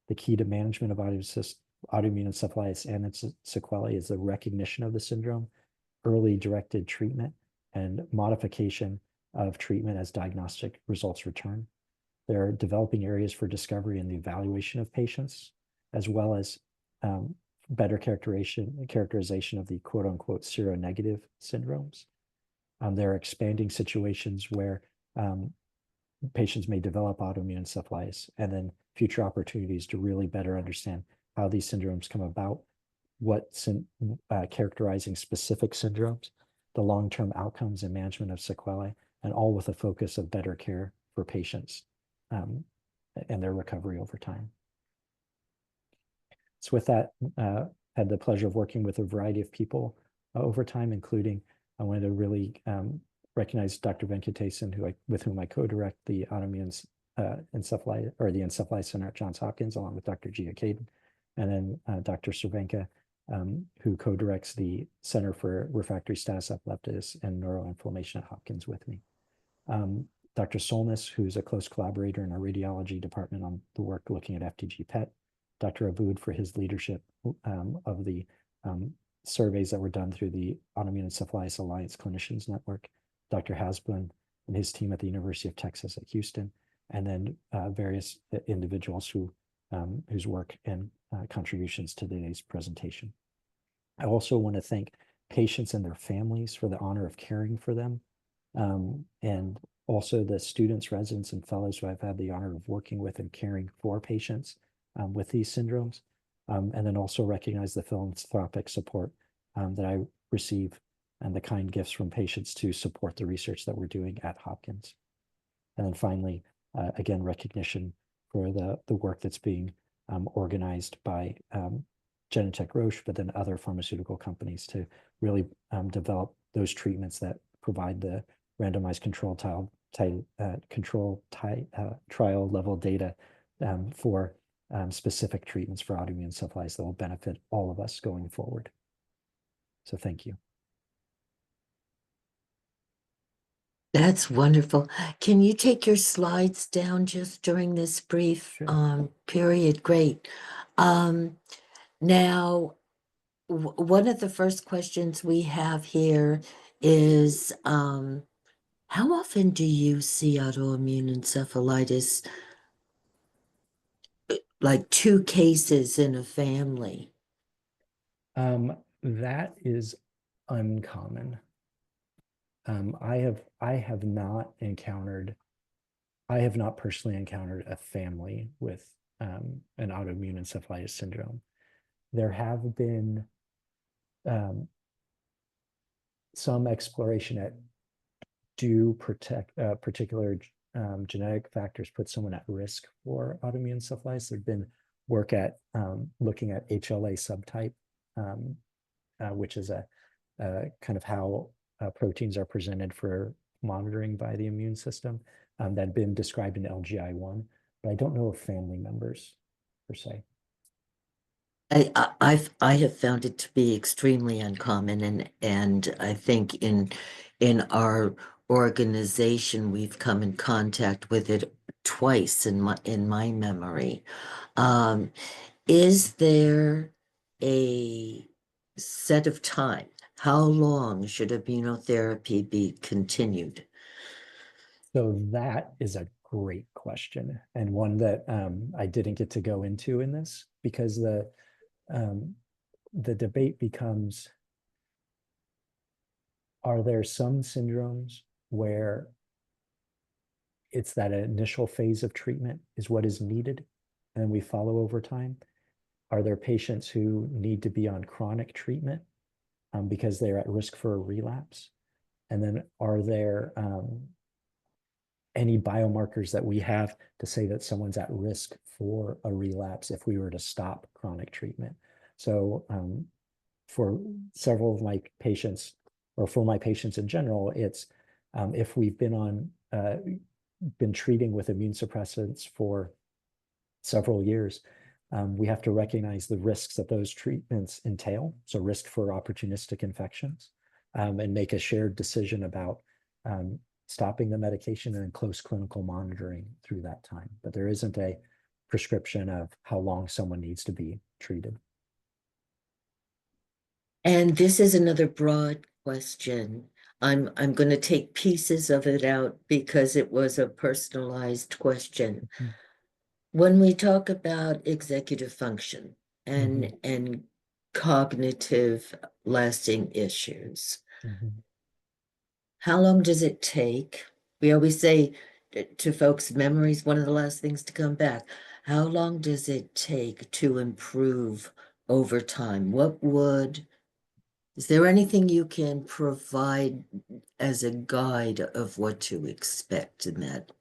The key to management of autoimmune encephalitis and its sequelae is the recognition of the syndrome, early directed treatment, and modification of treatment as diagnostic results return. There are developing areas for discovery and the evaluation of patients. as well as better characterization of the quote unquote seronegative syndromes. There are expanding situations where patients may develop autoimmune encephalitis, and then future opportunities to really better understand how these syndromes come about, what characterizing specific syndromes, the long-term outcomes and management of sequelae, and all with a focus of better care for patients and their recovery over time. So with that, had the pleasure of working with a variety of people over time, including I wanted to really recognize Dr. Venkatesan, with whom I co-direct the autoimmune encephalitis, or the Encephalitis Center at Johns Hopkins, along with Dr. Gia Caden, and then Dr. Cervenka, who co-directs the Center for Refractory Status Epilepticus and Neuroinflammation at Hopkins with me. Dr. Solness, who's a close collaborator in our radiology department on the work looking at FTG PET, Dr. Aboud for his leadership of the surveys that were done through the Autoimmune Encephalitis Alliance Clinicians Network, Dr. Hasbun and his team at the University of Texas at Houston, and then various individuals whose work and contributions to today's presentation. I also want to thank patients and their families for the honor of caring for them, and also the students, residents, and fellows who I've had the honor of working with and caring for patients with these syndromes, and then also recognize the philanthropic support that I receive and the kind gifts from patients to support the research that we're doing at Hopkins. And then finally, again, recognition for the work that's being organized by Genentech Roche, but then other pharmaceutical companies to really develop those treatments that provide the randomized trial level data for specific treatments for autoimmune encephalitis that will benefit all of us going forward. So thank you. That's wonderful. Can you take your slides down just during this brief period? Great. Now, one of the first questions we have here is, how often do you see autoimmune encephalitis, like 2 cases in a family? That is uncommon. I have not personally encountered a family with an autoimmune encephalitis syndrome. There have been some exploration at particular genetic factors put someone at risk for autoimmune encephalitis. There've been work at looking at HLA subtype, which is a kind of how proteins are presented for monitoring by the immune system, that had been described in LGI1, but I don't know of family members per se. I have found it to be extremely uncommon, and I think in our organization we've come in contact with it twice in my memory. Is there a set of time? How long should immunotherapy be continued? So that is a great question, and one that I didn't get to go into in this, because the debate becomes, are there some syndromes where it's that initial phase of treatment is what is needed and we follow over time? Are there patients who need to be on chronic treatment because they're at risk for a relapse? And then are there any biomarkers that we have to say that someone's at risk for a relapse if we were to stop chronic treatment? So for several of my patients, or for my patients in general, it's if we've been treating with immune suppressants for several years, we have to recognize the risks that those treatments entail, so risk for opportunistic infections, and make a shared decision about stopping the medication and close clinical monitoring through that time. But there isn't a prescription of how long someone needs to be treated. And this is another broad question. I'm going to take pieces of it out because it was a personalized question. When we talk about executive function Mhm, and cognitive lasting issues, mhm. how long does it take? We always say to folks, memory is one of the last things to come back. How long does it take to improve over time? Is there anything you can provide as a guide of what to expect in that?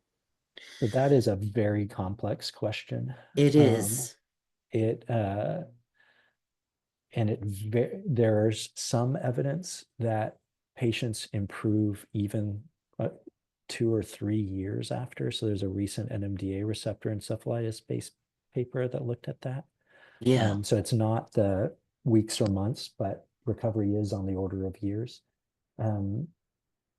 So that is a very complex question. It Um, is. it and there's some evidence that patients improve even 2 or 3 years after. So there's a recent NMDA receptor encephalitis based paper that looked at that. Yeah. So it's not the weeks or months, but recovery is on the order of years. Um,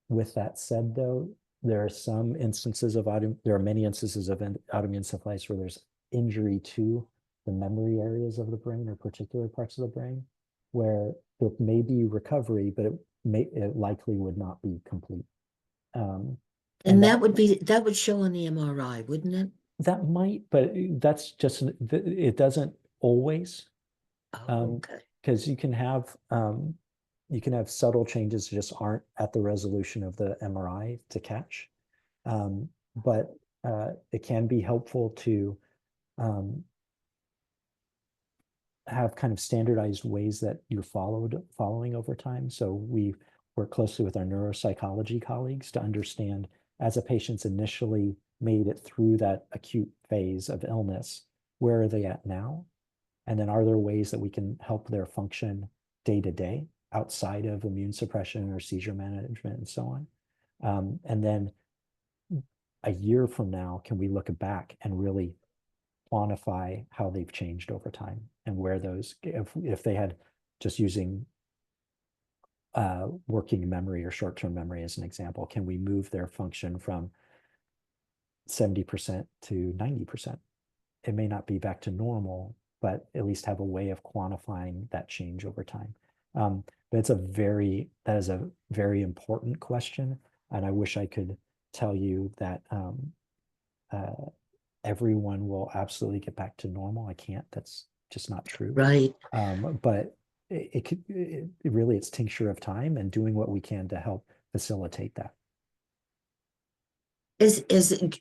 with that said, though, there are some instances of there are many instances of autoimmune encephalitis where there's injury to the memory areas of the brain or particular parts of the brain, where there may be recovery, but it likely would not be complete. Um, and And that would show on the MRI, wouldn't it? that might, but that's just it doesn't always, Oh, okay. because you can have subtle changes that just aren't at the resolution of the MRI to catch. But it can be helpful to um, have kind of standardized ways that you're following over time. So we work closely with our neuropsychology colleagues to understand, as a patient's initially made it through that acute phase of illness, where are they at now? And then are there ways that we can help their function day to day outside of immune suppression or seizure management and so on? And then a year from now, can we look back and really quantify how they've changed over time and where those, if they had just using working memory or short-term memory as an example, can we move their function from 70% to 90%? It may not be back to normal, but at least have a way of quantifying that change over time. But that is a very important question. And I wish I could tell you that uh, everyone will absolutely get back to normal. I can't. That's just not true. Right. But really, it's tincture of time and doing what we can to help facilitate that. Is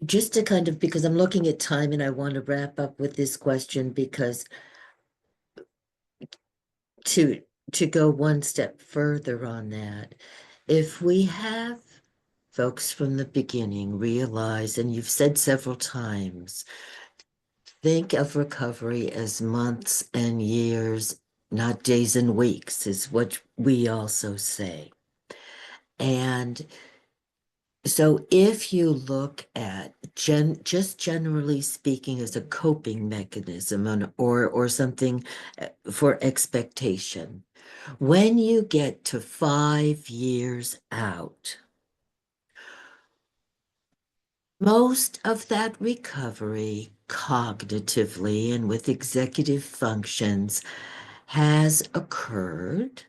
just to kind of, because I'm looking at time and I want to wrap up with this question, because to to go one step further on that, if we have folks from the beginning realize, and you've said several times, think of recovery as months and years, not days and weeks, is what we also say. And so if you look at just generally speaking as a coping mechanism or something for expectation, when you get to 5 years out, most of that recovery cognitively and with executive functions has occurred.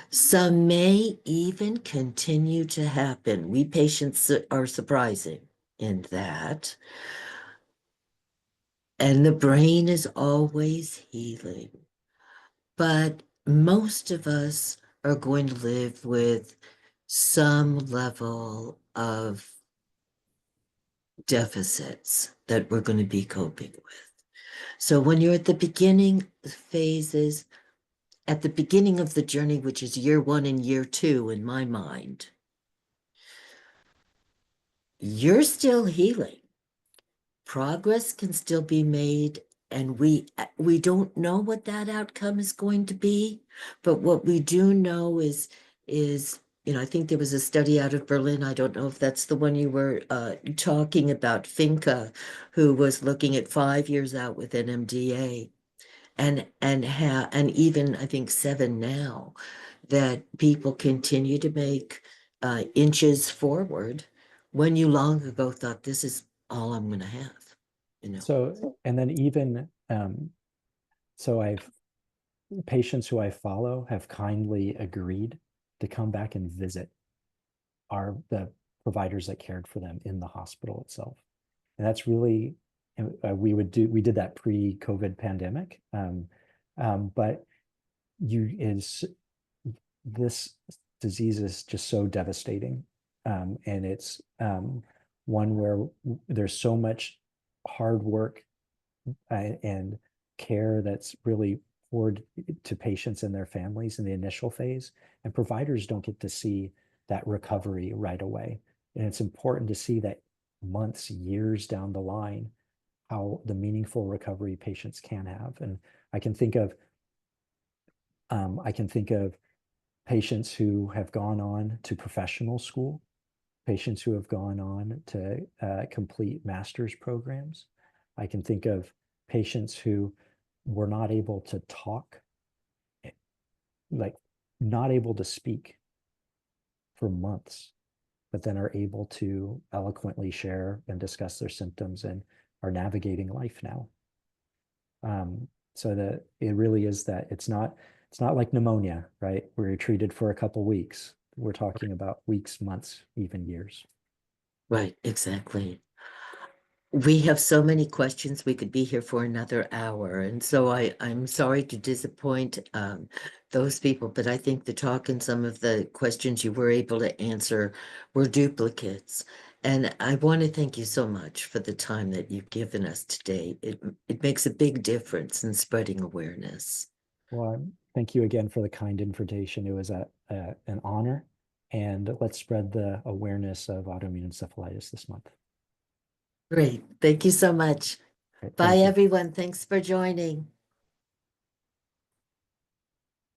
Some may even continue to happen. We patients are surprising in that. And the brain is always healing. But most of us are going to live with some level of deficits that we're going to be coping with. So when you're at the beginning phases, at the beginning of the journey, which is year 1 and year 2 in my mind, you're still healing. Progress can still be made, and we don't know what that outcome is going to be, but what we do know is I think there was a study out of Berlin. I don't know if that's the one you were talking about, Finca, who was looking at 5 years out with NMDA, and even I think 7 now, that people continue to make inches forward when you long ago thought this is all I'm going to have. So, and then even, so I've patients who I follow have kindly agreed to come back and visit the providers that cared for them in the hospital itself. And that's really we did that pre-COVID pandemic. But this disease is just so devastating. And it's one where there's so much hard work and care that's really poured to patients and their families in the initial phase. And providers don't get to see that recovery right away. And it's important to see that months, years down the line, how the meaningful recovery patients can have. And I can think of patients who have gone on to professional school, patients who have gone on to complete master's programs. I can think of patients who were not able to talk, like not able to speak for months, but then are able to eloquently share and discuss their symptoms and are navigating life now. So that it really is that it's not like pneumonia, right? Where you're treated for a couple weeks. We're talking about weeks, months, even years. Right, exactly. We have so many questions. We could be here for another hour. And so I'm sorry to disappoint those people, but I think the talk and some of the questions you were able to answer were duplicates. And I want to thank you so much for the time that you've given us today. It makes a big difference in spreading awareness. Well, thank you again for the kind invitation. It was an honor. And let's spread the awareness of autoimmune encephalitis this month. Great. Thank you so much. Right, Bye, thank you. everyone. Thanks for joining.